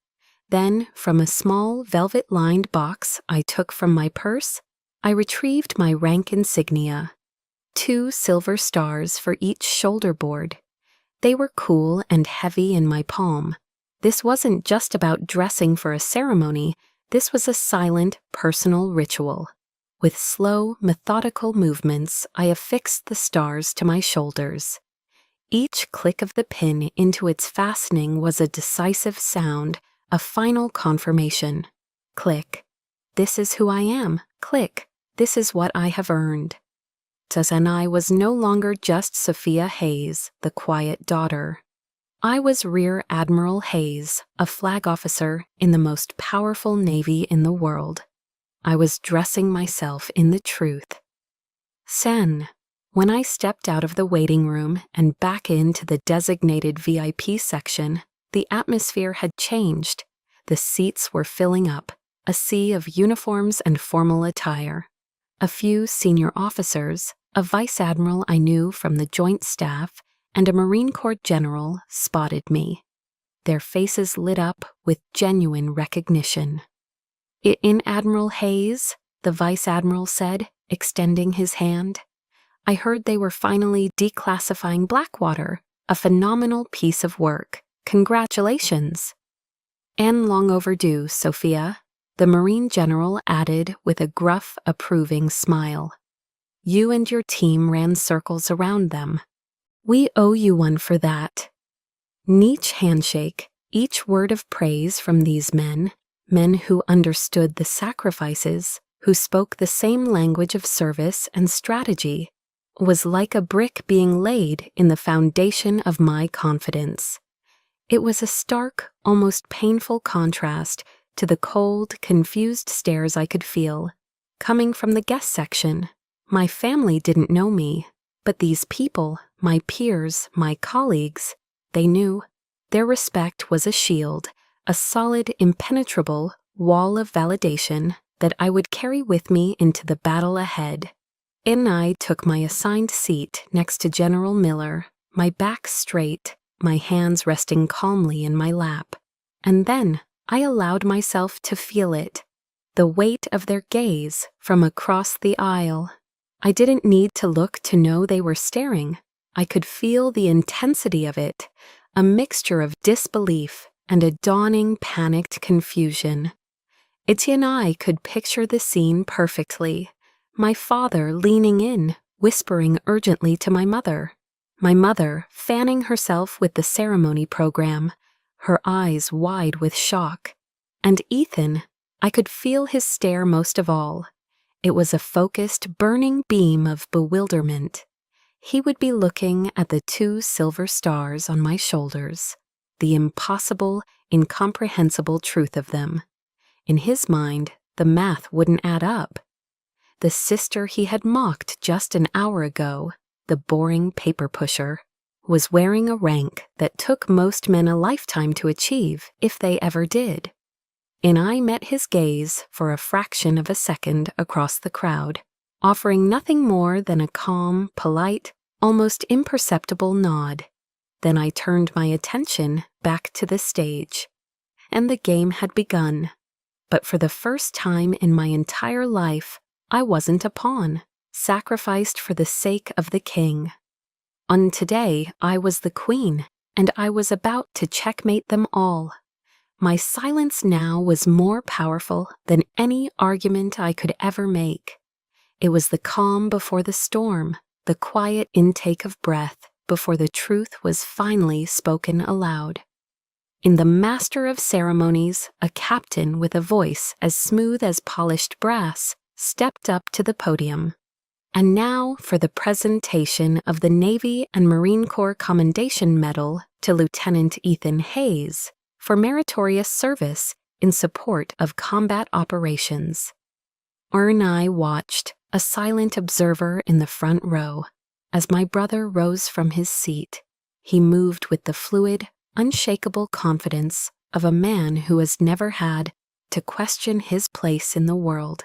[SPEAKER 1] Then, from a small velvet-lined box I took from my purse, I retrieved my rank insignia, 2 silver stars for each shoulder board. They were cool and heavy in my palm. This wasn't just about dressing for a ceremony. This was a silent, personal ritual. With slow, methodical movements, I affixed the stars to my shoulders. Each click of the pin into its fastening was a decisive sound, a final confirmation. Click. This is who I am. Click. This is what I have earned. And I was no longer just Sophia Hayes, the quiet daughter. I was Rear Admiral Hayes, a flag officer in the most powerful navy in the world. I was dressing myself in the truth. Sen. When I stepped out of the waiting room and back into the designated VIP section, the atmosphere had changed. The seats were filling up, a sea of uniforms and formal attire. A few senior officers, a vice admiral I knew from the Joint Staff, and a Marine Corps general spotted me. Their faces lit up with genuine recognition. "In Admiral Hayes," the vice admiral said, extending his hand. "I heard they were finally declassifying Blackwater, a phenomenal piece of work. Congratulations." "And long overdue, Sophia," the Marine general added with a gruff, approving smile. "You and your team ran circles around them. We owe you one for that." Each handshake, each word of praise from these men who understood the sacrifices, who spoke the same language of service and strategy, was like a brick being laid in the foundation of my confidence. It was a stark, almost painful contrast to the cold, confused stares I could feel, coming from the guest section. My family didn't know me, But these people, my peers, my colleagues, they knew. Their respect was a shield, a solid, impenetrable wall of validation that I would carry with me into the battle ahead. In I took my assigned seat next to General Miller, my back straight, my hands resting calmly in my lap. And then I allowed myself to feel it, the weight of their gaze from across the aisle. I didn't need to look to know they were staring. I could feel the intensity of it, a mixture of disbelief and a dawning panicked confusion. Etienne and I could picture the scene perfectly. My father leaning in, whispering urgently to my mother fanning herself with the ceremony program, her eyes wide with shock. And Ethan, I could feel his stare most of all. It was a focused, burning beam of bewilderment. He would be looking at the 2 silver stars on my shoulders, the impossible, incomprehensible truth of them. In his mind, the math wouldn't add up. The sister he had mocked just an hour ago, the boring paper pusher, was wearing a rank that took most men a lifetime to achieve, if they ever did. And I met his gaze for a fraction of a second across the crowd, offering nothing more than a calm, polite, almost imperceptible nod. Then I turned my attention back to the stage. And the game had begun. But for the first time in my entire life, I wasn't a pawn, sacrificed for the sake of the king. On today, I was the queen, and I was about to checkmate them all. My silence now was more powerful than any argument I could ever make. It was the calm before the storm, the quiet intake of breath before the truth was finally spoken aloud. In the master of ceremonies, a captain with a voice as smooth as polished brass stepped up to the podium. And now for the presentation of the Navy and Marine Corps Commendation Medal to Lieutenant Ethan Hayes for meritorious service in support of combat operations. Ern and I watched, a silent observer in the front row, as my brother rose from his seat. He moved with the fluid, unshakable confidence of a man who has never had to question his place in the world.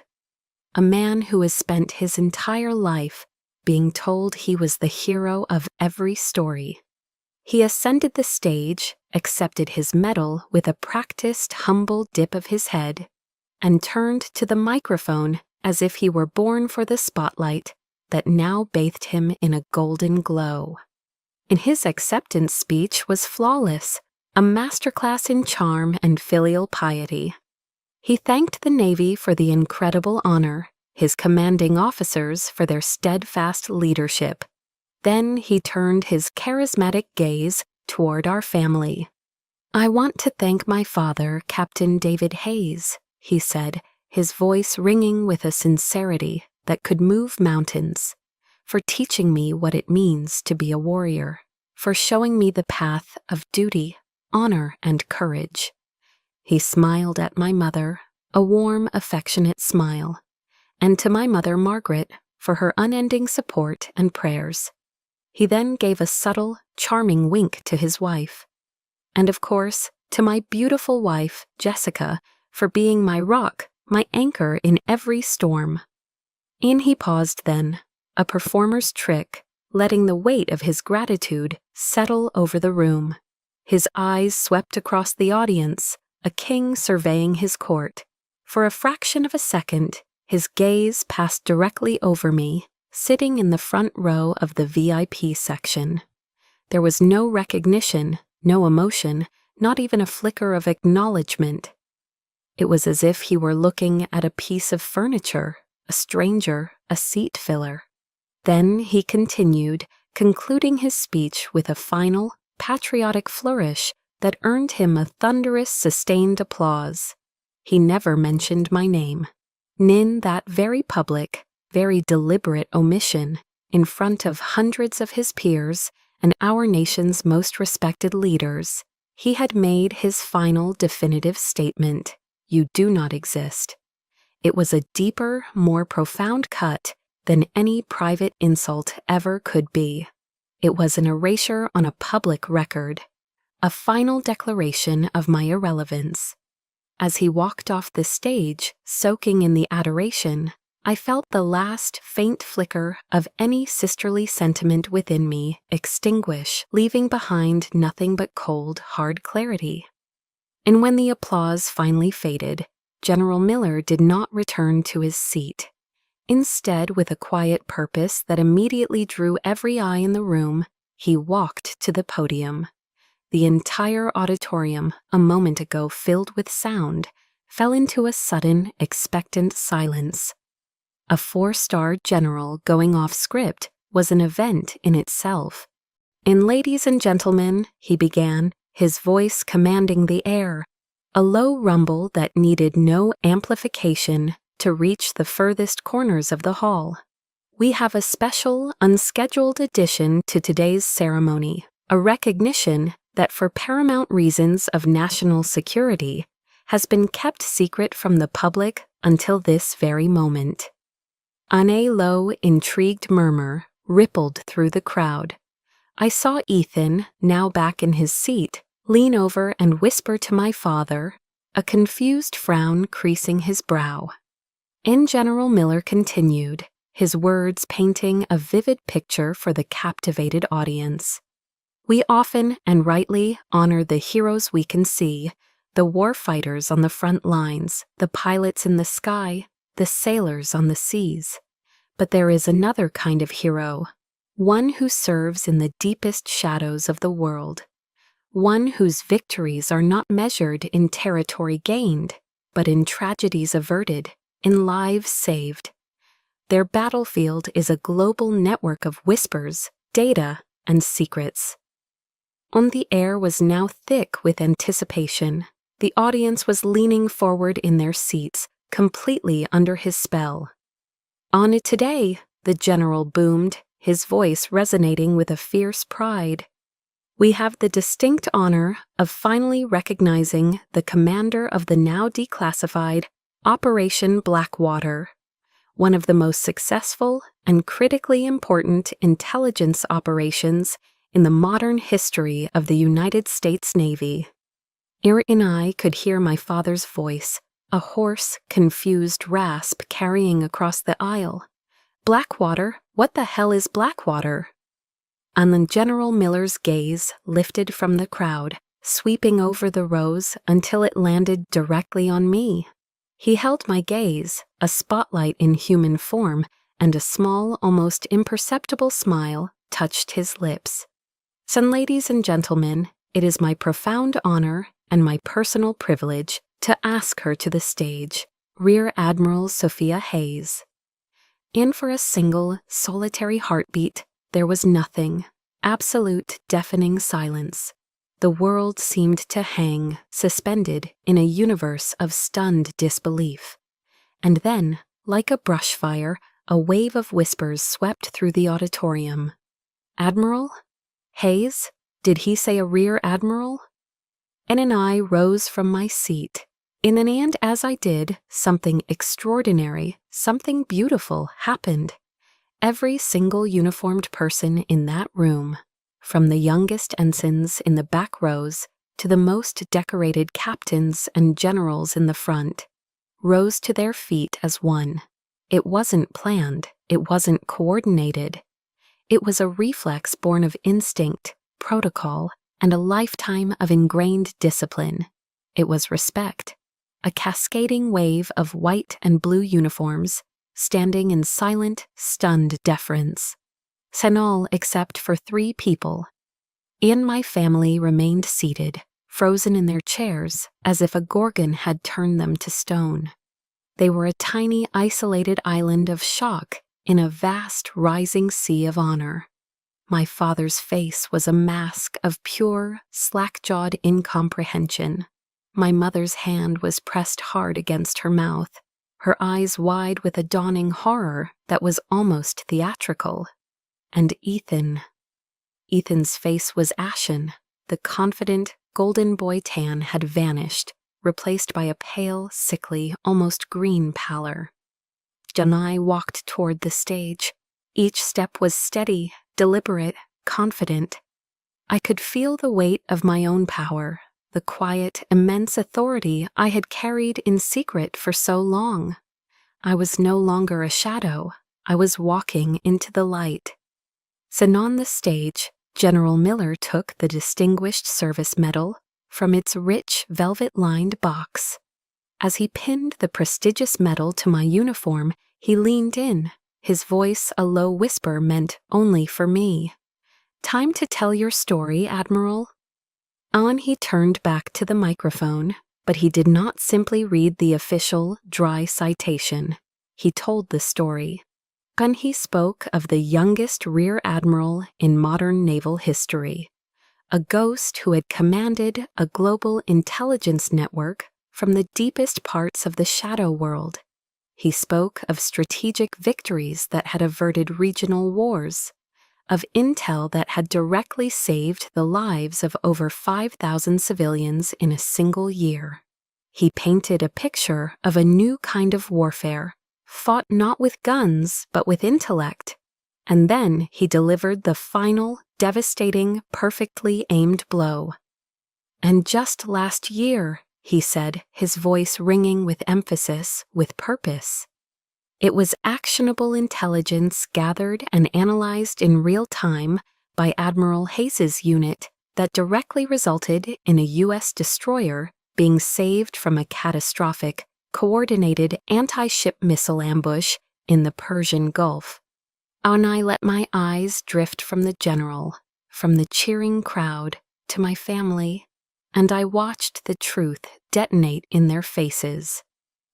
[SPEAKER 1] A man who has spent his entire life being told he was the hero of every story. He ascended the stage, accepted his medal with a practiced, humble dip of his head, and turned to the microphone as if he were born for the spotlight that now bathed him in a golden glow. And his acceptance speech was flawless, a masterclass in charm and filial piety. He thanked the Navy for the incredible honor, his commanding officers for their steadfast leadership. Then he turned his charismatic gaze toward our family. "I want to thank my father, Captain David Hayes," he said, his voice ringing with a sincerity that could move mountains, "for teaching me what it means to be a warrior, for showing me the path of duty, honor, and courage." He smiled at my mother, a warm, affectionate smile, and to my mother Margaret for her unending support and prayers. He then gave a subtle, charming wink to his wife. And of course, to my beautiful wife, Jessica, for being my rock, my anchor in every storm. And he paused then, a performer's trick, letting the weight of his gratitude settle over the room. His eyes swept across the audience, a king surveying his court. For a fraction of a second, his gaze passed directly over me, sitting in the front row of the VIP section. There was no recognition, no emotion, not even a flicker of acknowledgement. It was as if he were looking at a piece of furniture, a stranger, a seat filler. Then he continued, concluding his speech with a final, patriotic flourish that earned him a thunderous, sustained applause. He never mentioned my name. In that very public, very deliberate omission, in front of hundreds of his peers and our nation's most respected leaders, he had made his final definitive statement: "You do not exist." It was a deeper, more profound cut than any private insult ever could be. It was an erasure on a public record, a final declaration of my irrelevance. As he walked off the stage, soaking in the adoration, I felt the last faint flicker of any sisterly sentiment within me extinguish, leaving behind nothing but cold, hard clarity. And when the applause finally faded, General Miller did not return to his seat. Instead, with a quiet purpose that immediately drew every eye in the room, he walked to the podium. The entire auditorium, a moment ago filled with sound, fell into a sudden, expectant silence. A 4-star general going off script was an event in itself. "And ladies and gentlemen," he began, his voice commanding the air, a low rumble that needed no amplification to reach the furthest corners of the hall. "We have a special, unscheduled addition to today's ceremony, a recognition that for paramount reasons of national security has been kept secret from the public until this very moment." A low, intrigued murmur rippled through the crowd. I saw Ethan, now back in his seat, lean over and whisper to my father, a confused frown creasing his brow. And General Miller continued, his words painting a vivid picture for the captivated audience. "We often and rightly honor the heroes we can see, the war fighters on the front lines, the pilots in the sky, the sailors on the seas. But there is another kind of hero, one who serves in the deepest shadows of the world, one whose victories are not measured in territory gained, but in tragedies averted, in lives saved. Their battlefield is a global network of whispers, data, and secrets." On the air was now thick with anticipation. The audience was leaning forward in their seats, completely under his spell. "On it today," the general boomed, his voice resonating with a fierce pride. "We have the distinct honor of finally recognizing the commander of the now declassified Operation Blackwater, one of the most successful and critically important intelligence operations in the modern history of the United States Navy." Eric and I could hear my father's voice, a hoarse, confused rasp carrying across the aisle. "Blackwater? What the hell is Blackwater?" And then General Miller's gaze lifted from the crowd, sweeping over the rows until it landed directly on me. He held my gaze, a spotlight in human form, and a small, almost imperceptible smile touched his lips. "So, ladies and gentlemen, it is my profound honor and my personal privilege to ask her to the stage, Rear Admiral Sophia Hayes." And for a single, solitary heartbeat, there was nothing, absolute, deafening silence. The world seemed to hang, suspended in a universe of stunned disbelief. And then, like a brush fire, a wave of whispers swept through the auditorium. "Admiral? Hayes? Did he say a rear admiral?" And I rose from my seat. And as I did, something extraordinary, something beautiful happened. Every single uniformed person in that room, from the youngest ensigns in the back rows to the most decorated captains and generals in the front, rose to their feet as one. It wasn't planned, it wasn't coordinated. It was a reflex born of instinct, protocol, and a lifetime of ingrained discipline. It was respect, a cascading wave of white and blue uniforms, standing in silent, stunned deference. All except for 3 people. And my family remained seated, frozen in their chairs, as if a gorgon had turned them to stone. They were a tiny, isolated island of shock in a vast, rising sea of honor. My father's face was a mask of pure, slack-jawed incomprehension. My mother's hand was pressed hard against her mouth, her eyes wide with a dawning horror that was almost theatrical. And Ethan's face was ashen. The confident, golden boy tan had vanished, replaced by a pale, sickly, almost green pallor. and I walked toward the stage. Each step was steady, deliberate, confident. I could feel the weight of my own power, the quiet, immense authority I had carried in secret for so long. I was no longer a shadow. I was walking into the light. And on the stage, General Miller took the Distinguished Service Medal from its rich velvet-lined box. As he pinned the prestigious medal to my uniform, he leaned in, his voice a low whisper meant only for me. "Time to tell your story, Admiral." On he turned back to the microphone, but he did not simply read the official, dry citation. He told the story. And he spoke of the youngest rear admiral in modern naval history, a ghost who had commanded a global intelligence network from the deepest parts of the shadow world. He spoke of strategic victories that had averted regional wars, of intel that had directly saved the lives of over 5,000 civilians in a single year. He painted a picture of a new kind of warfare, fought not with guns but with intellect. And then he delivered the final, devastating, perfectly aimed blow. "And just last year," he said, his voice ringing with emphasis, with purpose. "It was actionable intelligence gathered and analyzed in real time by Admiral Hayes's unit that directly resulted in a U.S. destroyer being saved from a catastrophic, coordinated anti-ship missile ambush in the Persian Gulf." And I let my eyes drift from the general, from the cheering crowd, to my family, and I watched the truth detonate in their faces.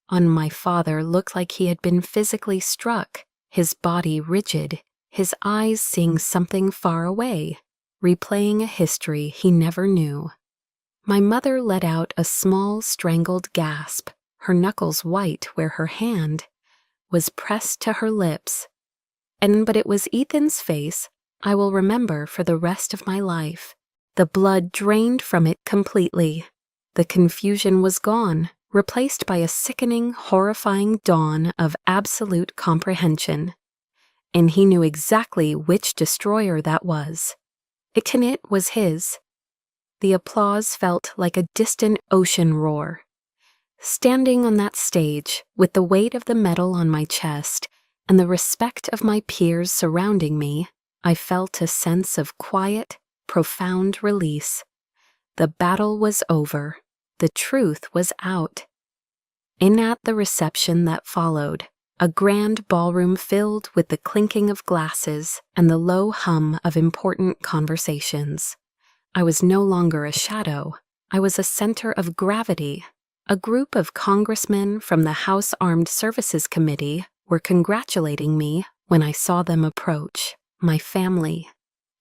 [SPEAKER 1] My father looked like he had been physically struck, his body rigid, his eyes seeing something far away, replaying a history he never knew. My mother let out a small, strangled gasp, her knuckles white where her hand was pressed to her lips. But it was Ethan's face I will remember for the rest of my life. The blood drained from it completely. The confusion was gone, replaced by a sickening, horrifying dawn of absolute comprehension. And he knew exactly which destroyer that was. It was his. The applause felt like a distant ocean roar. Standing on that stage, with the weight of the medal on my chest and the respect of my peers surrounding me, I felt a sense of quiet, profound release. The battle was over. The truth was out. At the reception that followed, a grand ballroom filled with the clinking of glasses and the low hum of important conversations. I was no longer a shadow. I was a center of gravity. A group of congressmen from the House Armed Services Committee were congratulating me when I saw them approach, my family.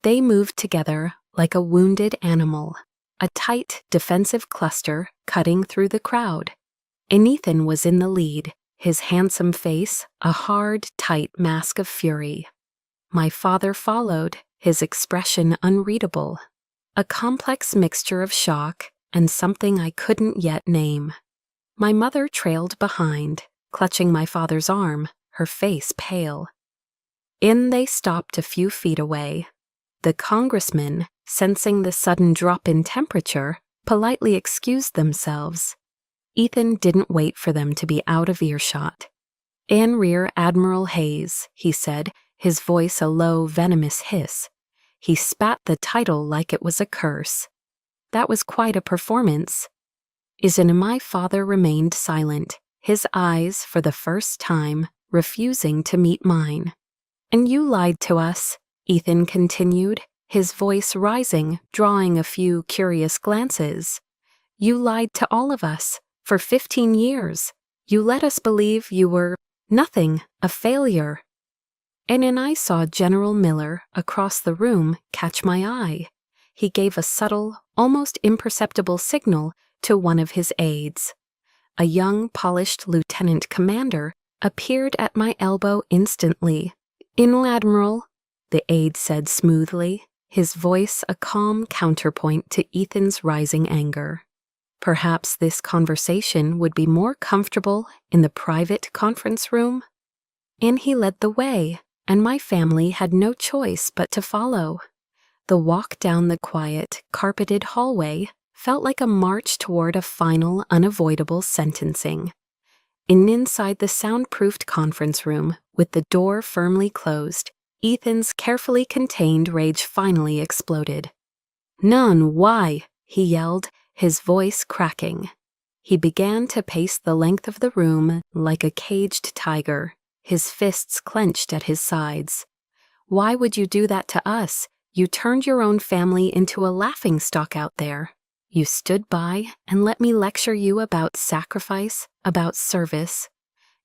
[SPEAKER 1] They moved together like a wounded animal, a tight, defensive cluster cutting through the crowd. Ethan was in the lead, his handsome face a hard, tight mask of fury. My father followed, his expression unreadable, a complex mixture of shock and something I couldn't yet name. My mother trailed behind, clutching my father's arm, her face pale. They stopped a few feet away. The congressmen, sensing the sudden drop in temperature, politely excused themselves. Ethan didn't wait for them to be out of earshot. "Rear Admiral Hayes," he said, his voice a low, venomous hiss. He spat the title like it was a curse. That was quite a performance. My father remained silent, his eyes, for the first time, refusing to meet mine. "And you lied to us," Ethan continued, his voice rising, drawing a few curious glances. "You lied to all of us, for 15 years. You let us believe you were nothing, a failure." And I saw General Miller, across the room, catch my eye. He gave a subtle, almost imperceptible signal to one of his aides. A young, polished lieutenant commander appeared at my elbow instantly. "Admiral," the aide said smoothly, his voice a calm counterpoint to Ethan's rising anger. Perhaps this conversation would be more comfortable in the private conference room? In he led the way, and my family had no choice but to follow. The walk down the quiet, carpeted hallway felt like a march toward a final, unavoidable sentencing. Inside the soundproofed conference room, with the door firmly closed, Ethan's carefully contained rage finally exploded. "None, why?" he yelled, his voice cracking. He began to pace the length of the room like a caged tiger, his fists clenched at his sides. "Why would you do that to us? You turned your own family into a laughingstock out there. You stood by and let me lecture you about sacrifice, about service.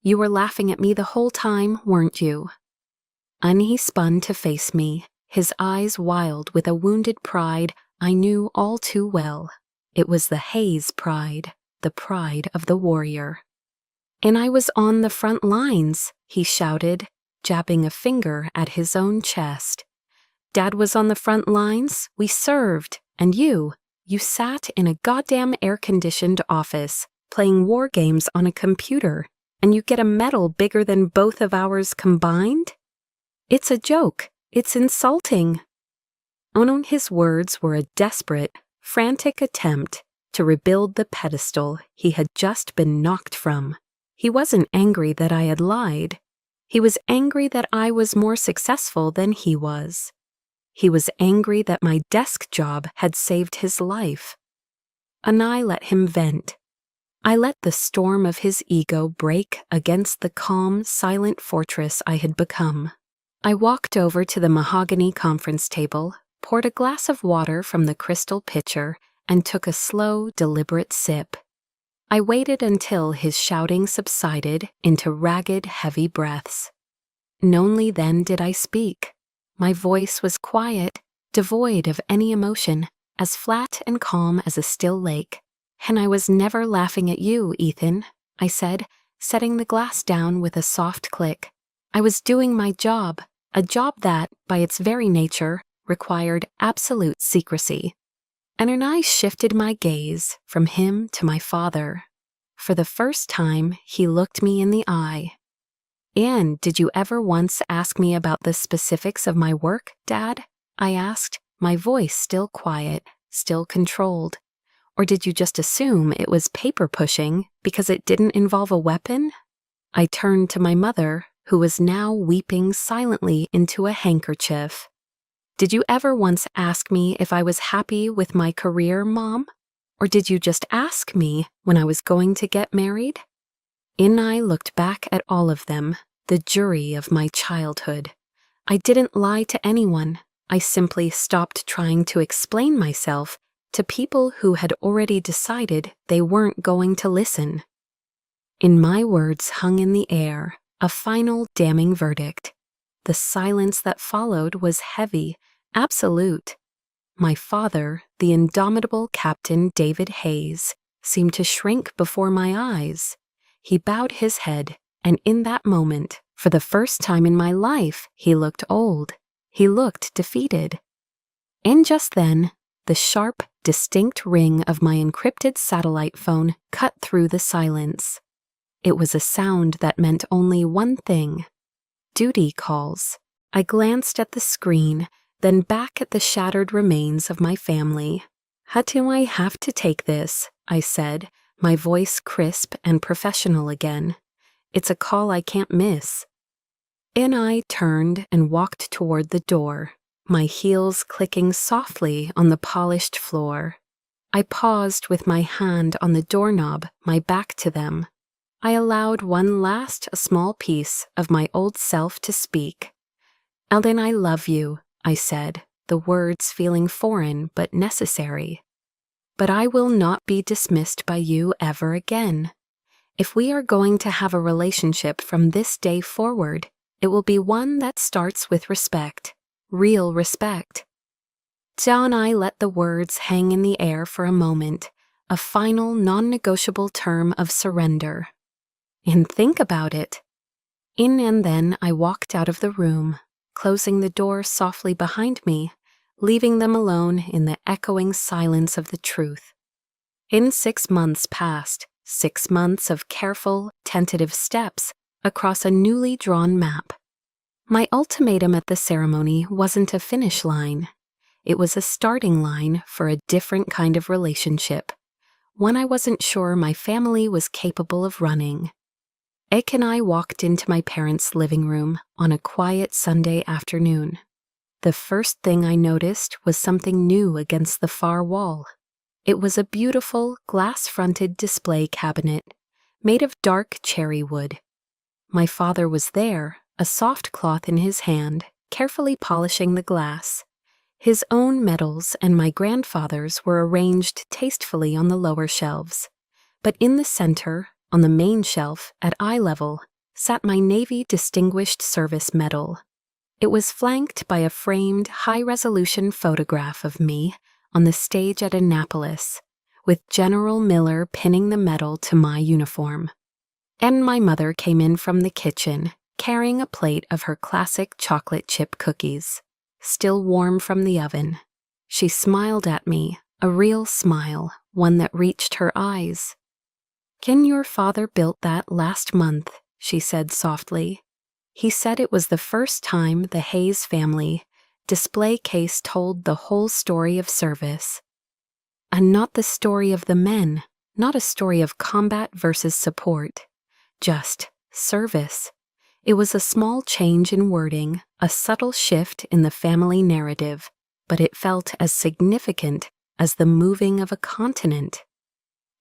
[SPEAKER 1] You were laughing at me the whole time, weren't you?" And he spun to face me, his eyes wild with a wounded pride I knew all too well. It was the Hayes pride, the pride of the warrior. "And I was on the front lines," he shouted, jabbing a finger at his own chest. "Dad was on the front lines, we served, and you sat in a goddamn air-conditioned office, playing war games on a computer, and you get a medal bigger than both of ours combined? It's a joke. It's insulting." His words were a desperate, frantic attempt to rebuild the pedestal he had just been knocked from. He wasn't angry that I had lied. He was angry that I was more successful than he was. He was angry that my desk job had saved his life. And I let him vent. I let the storm of his ego break against the calm, silent fortress I had become. I walked over to the mahogany conference table, poured a glass of water from the crystal pitcher, and took a slow, deliberate sip. I waited until his shouting subsided into ragged, heavy breaths. And only then did I speak. My voice was quiet, devoid of any emotion, as flat and calm as a still lake. "And I was never laughing at you, Ethan," I said, setting the glass down with a soft click. "I was doing my job, a job that, by its very nature, required absolute secrecy." And I shifted my gaze from him to my father. For the first time, he looked me in the eye. "And did you ever once ask me about the specifics of my work, Dad?" I asked, my voice still quiet, still controlled. "Or did you just assume it was paper pushing because it didn't involve a weapon?" I turned to my mother, who was now weeping silently into a handkerchief. "Did you ever once ask me if I was happy with my career, Mom? Or did you just ask me when I was going to get married?" I looked back at all of them, the jury of my childhood. I didn't lie to anyone. I simply stopped trying to explain myself to people who had already decided they weren't going to listen. My words hung in the air, a final damning verdict. The silence that followed was heavy, absolute. My father, the indomitable Captain David Hayes, seemed to shrink before my eyes. He bowed his head, and in that moment, for the first time in my life, he looked old. He looked defeated. And just then, the sharp, distinct ring of my encrypted satellite phone cut through the silence. It was a sound that meant only one thing: duty calls. I glanced at the screen, then back at the shattered remains of my family. "How do I have to take this?" I said, my voice crisp and professional again. "It's a call I can't miss." I turned and walked toward the door, my heels clicking softly on the polished floor. I paused with my hand on the doorknob, my back to them. I allowed one last small piece of my old self to speak. "Eldon, I love you," I said, the words feeling foreign but necessary. "But I will not be dismissed by you ever again. If we are going to have a relationship from this day forward, it will be one that starts with respect, real respect." John and I let the words hang in the air for a moment, a final non-negotiable term of surrender. And think about it. And then I walked out of the room, closing the door softly behind me, leaving them alone in the echoing silence of the truth. 6 months passed, 6 months of careful, tentative steps across a newly drawn map. My ultimatum at the ceremony wasn't a finish line. It was a starting line for a different kind of relationship, one I wasn't sure my family was capable of running. Ek and I walked into my parents' living room on a quiet Sunday afternoon. The first thing I noticed was something new against the far wall. It was a beautiful, glass-fronted display cabinet made of dark cherry wood. My father was there, a soft cloth in his hand, carefully polishing the glass. His own medals and my grandfather's were arranged tastefully on the lower shelves. But in the center, on the main shelf, at eye level, sat my Navy Distinguished Service Medal. It was flanked by a framed, high-resolution photograph of me on the stage at Annapolis, with General Miller pinning the medal to my uniform. And my mother came in from the kitchen, carrying a plate of her classic chocolate chip cookies, still warm from the oven. She smiled at me, a real smile, one that reached her eyes. "Ken, your father built that last month," she said softly. "He said it was the first time the Hayes family display case told the whole story of service. And not the story of the men, not a story of combat versus support, just service. It was a small change in wording, a subtle shift in the family narrative, but it felt as significant as the moving of a continent."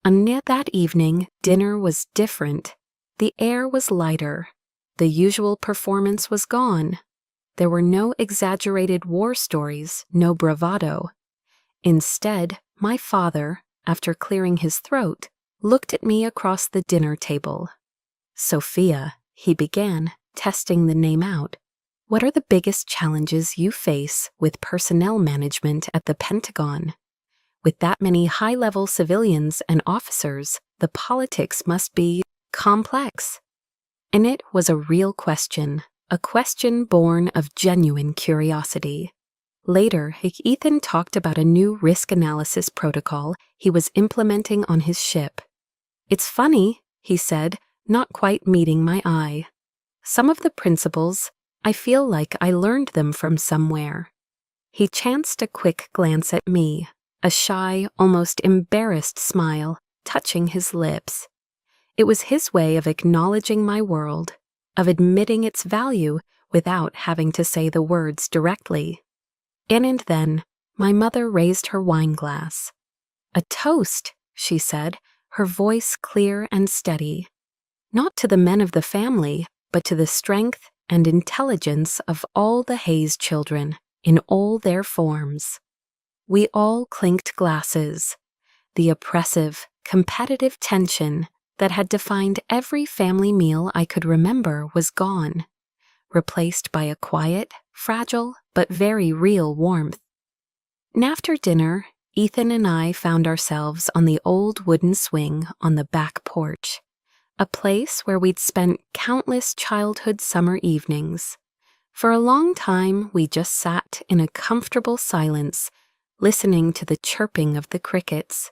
[SPEAKER 1] And yet that evening, dinner was different. The air was lighter. The usual performance was gone. There were no exaggerated war stories, no bravado. Instead, my father, after clearing his throat, looked at me across the dinner table. "Sophia," he began, testing the name out, "what are the biggest challenges you face with personnel management at the Pentagon? With that many high-level civilians and officers, the politics must be complex." And it was a real question, a question born of genuine curiosity. Later, Ethan talked about a new risk analysis protocol he was implementing on his ship. "It's funny," he said, not quite meeting my eye. "Some of the principles, I feel like I learned them from somewhere." He chanced a quick glance at me, a shy, almost embarrassed smile touching his lips. It was his way of acknowledging my world, of admitting its value without having to say the words directly. And then, my mother raised her wine glass. "A toast," she said, her voice clear and steady. "Not to the men of the family, but to the strength and intelligence of all the Hayes children, in all their forms." We all clinked glasses. The oppressive, competitive tension that had defined every family meal I could remember was gone, replaced by a quiet, fragile, but very real warmth. And after dinner, Ethan and I found ourselves on the old wooden swing on the back porch, a place where we'd spent countless childhood summer evenings. For a long time, we just sat in a comfortable silence, listening to the chirping of the crickets.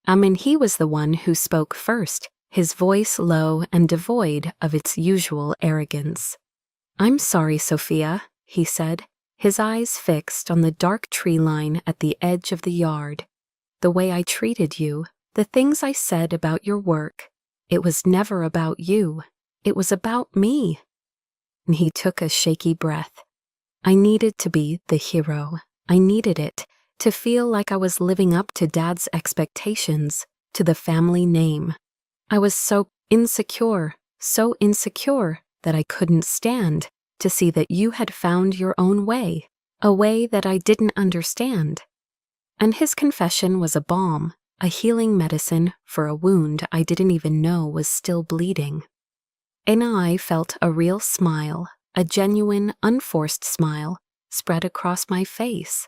[SPEAKER 1] And he was the one who spoke first, his voice low and devoid of its usual arrogance. "I'm sorry, Sophia," he said, his eyes fixed on the dark tree line at the edge of the yard. "The way I treated you, the things I said about your work, it was never about you. It was about me." And he took a shaky breath. I needed to be the hero. I needed it, to feel like I was living up to Dad's expectations, to the family name. I was so insecure that I couldn't stand to see that you had found your own way, a way that I didn't understand. And his confession was a balm, a healing medicine for a wound I didn't even know was still bleeding. And I felt a real smile, a genuine, unforced smile, spread across my face.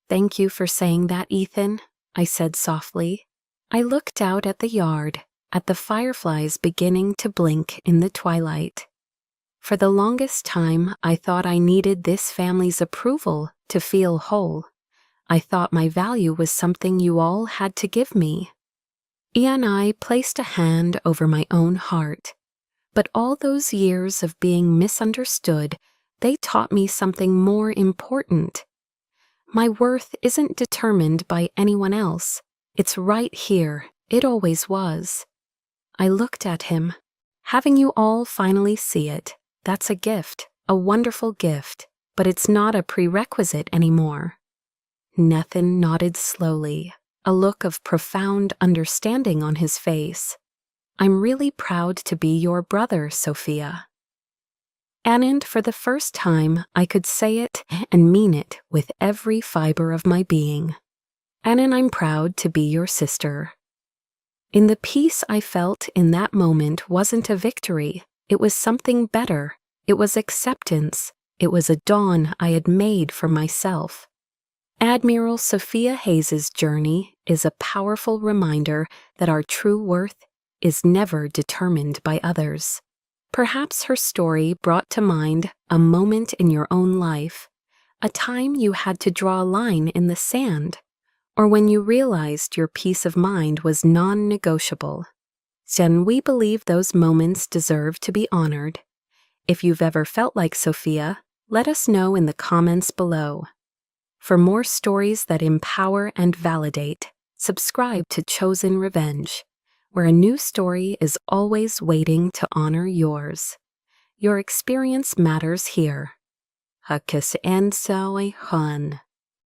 [SPEAKER 1] "Thank you for saying that, Ethan," I said softly. I looked out at the yard, at the fireflies beginning to blink in the twilight. For the longest time, I thought I needed this family's approval to feel whole. I thought my value was something you all had to give me. And I placed a hand over my own heart. But all those years of being misunderstood, they taught me something more important. My worth isn't determined by anyone else. It's right here. It always was. I looked at him. Having you all finally see it, that's a gift, a wonderful gift, but it's not a prerequisite anymore. Nathan nodded slowly, a look of profound understanding on his face. I'm really proud to be your brother, Sophia. And for the first time, I could say it and mean it with every fiber of my being. And I'm proud to be your sister. In the peace I felt in that moment wasn't a victory. It was something better. It was acceptance. It was a dawn I had made for myself. Admiral Sophia Hayes's journey is a powerful reminder that our true worth is never determined by others. Perhaps her story brought to mind a moment in your own life, a time you had to draw a line in the sand, or when you realized your peace of mind was non-negotiable. Then we believe those moments deserve to be honored. If you've ever felt like Sophia, let us know in the comments below. For more stories that empower and validate, subscribe to Chosen Revenge, where a new story is always waiting to honor yours. Your experience matters here. Hakis Ensoi Han.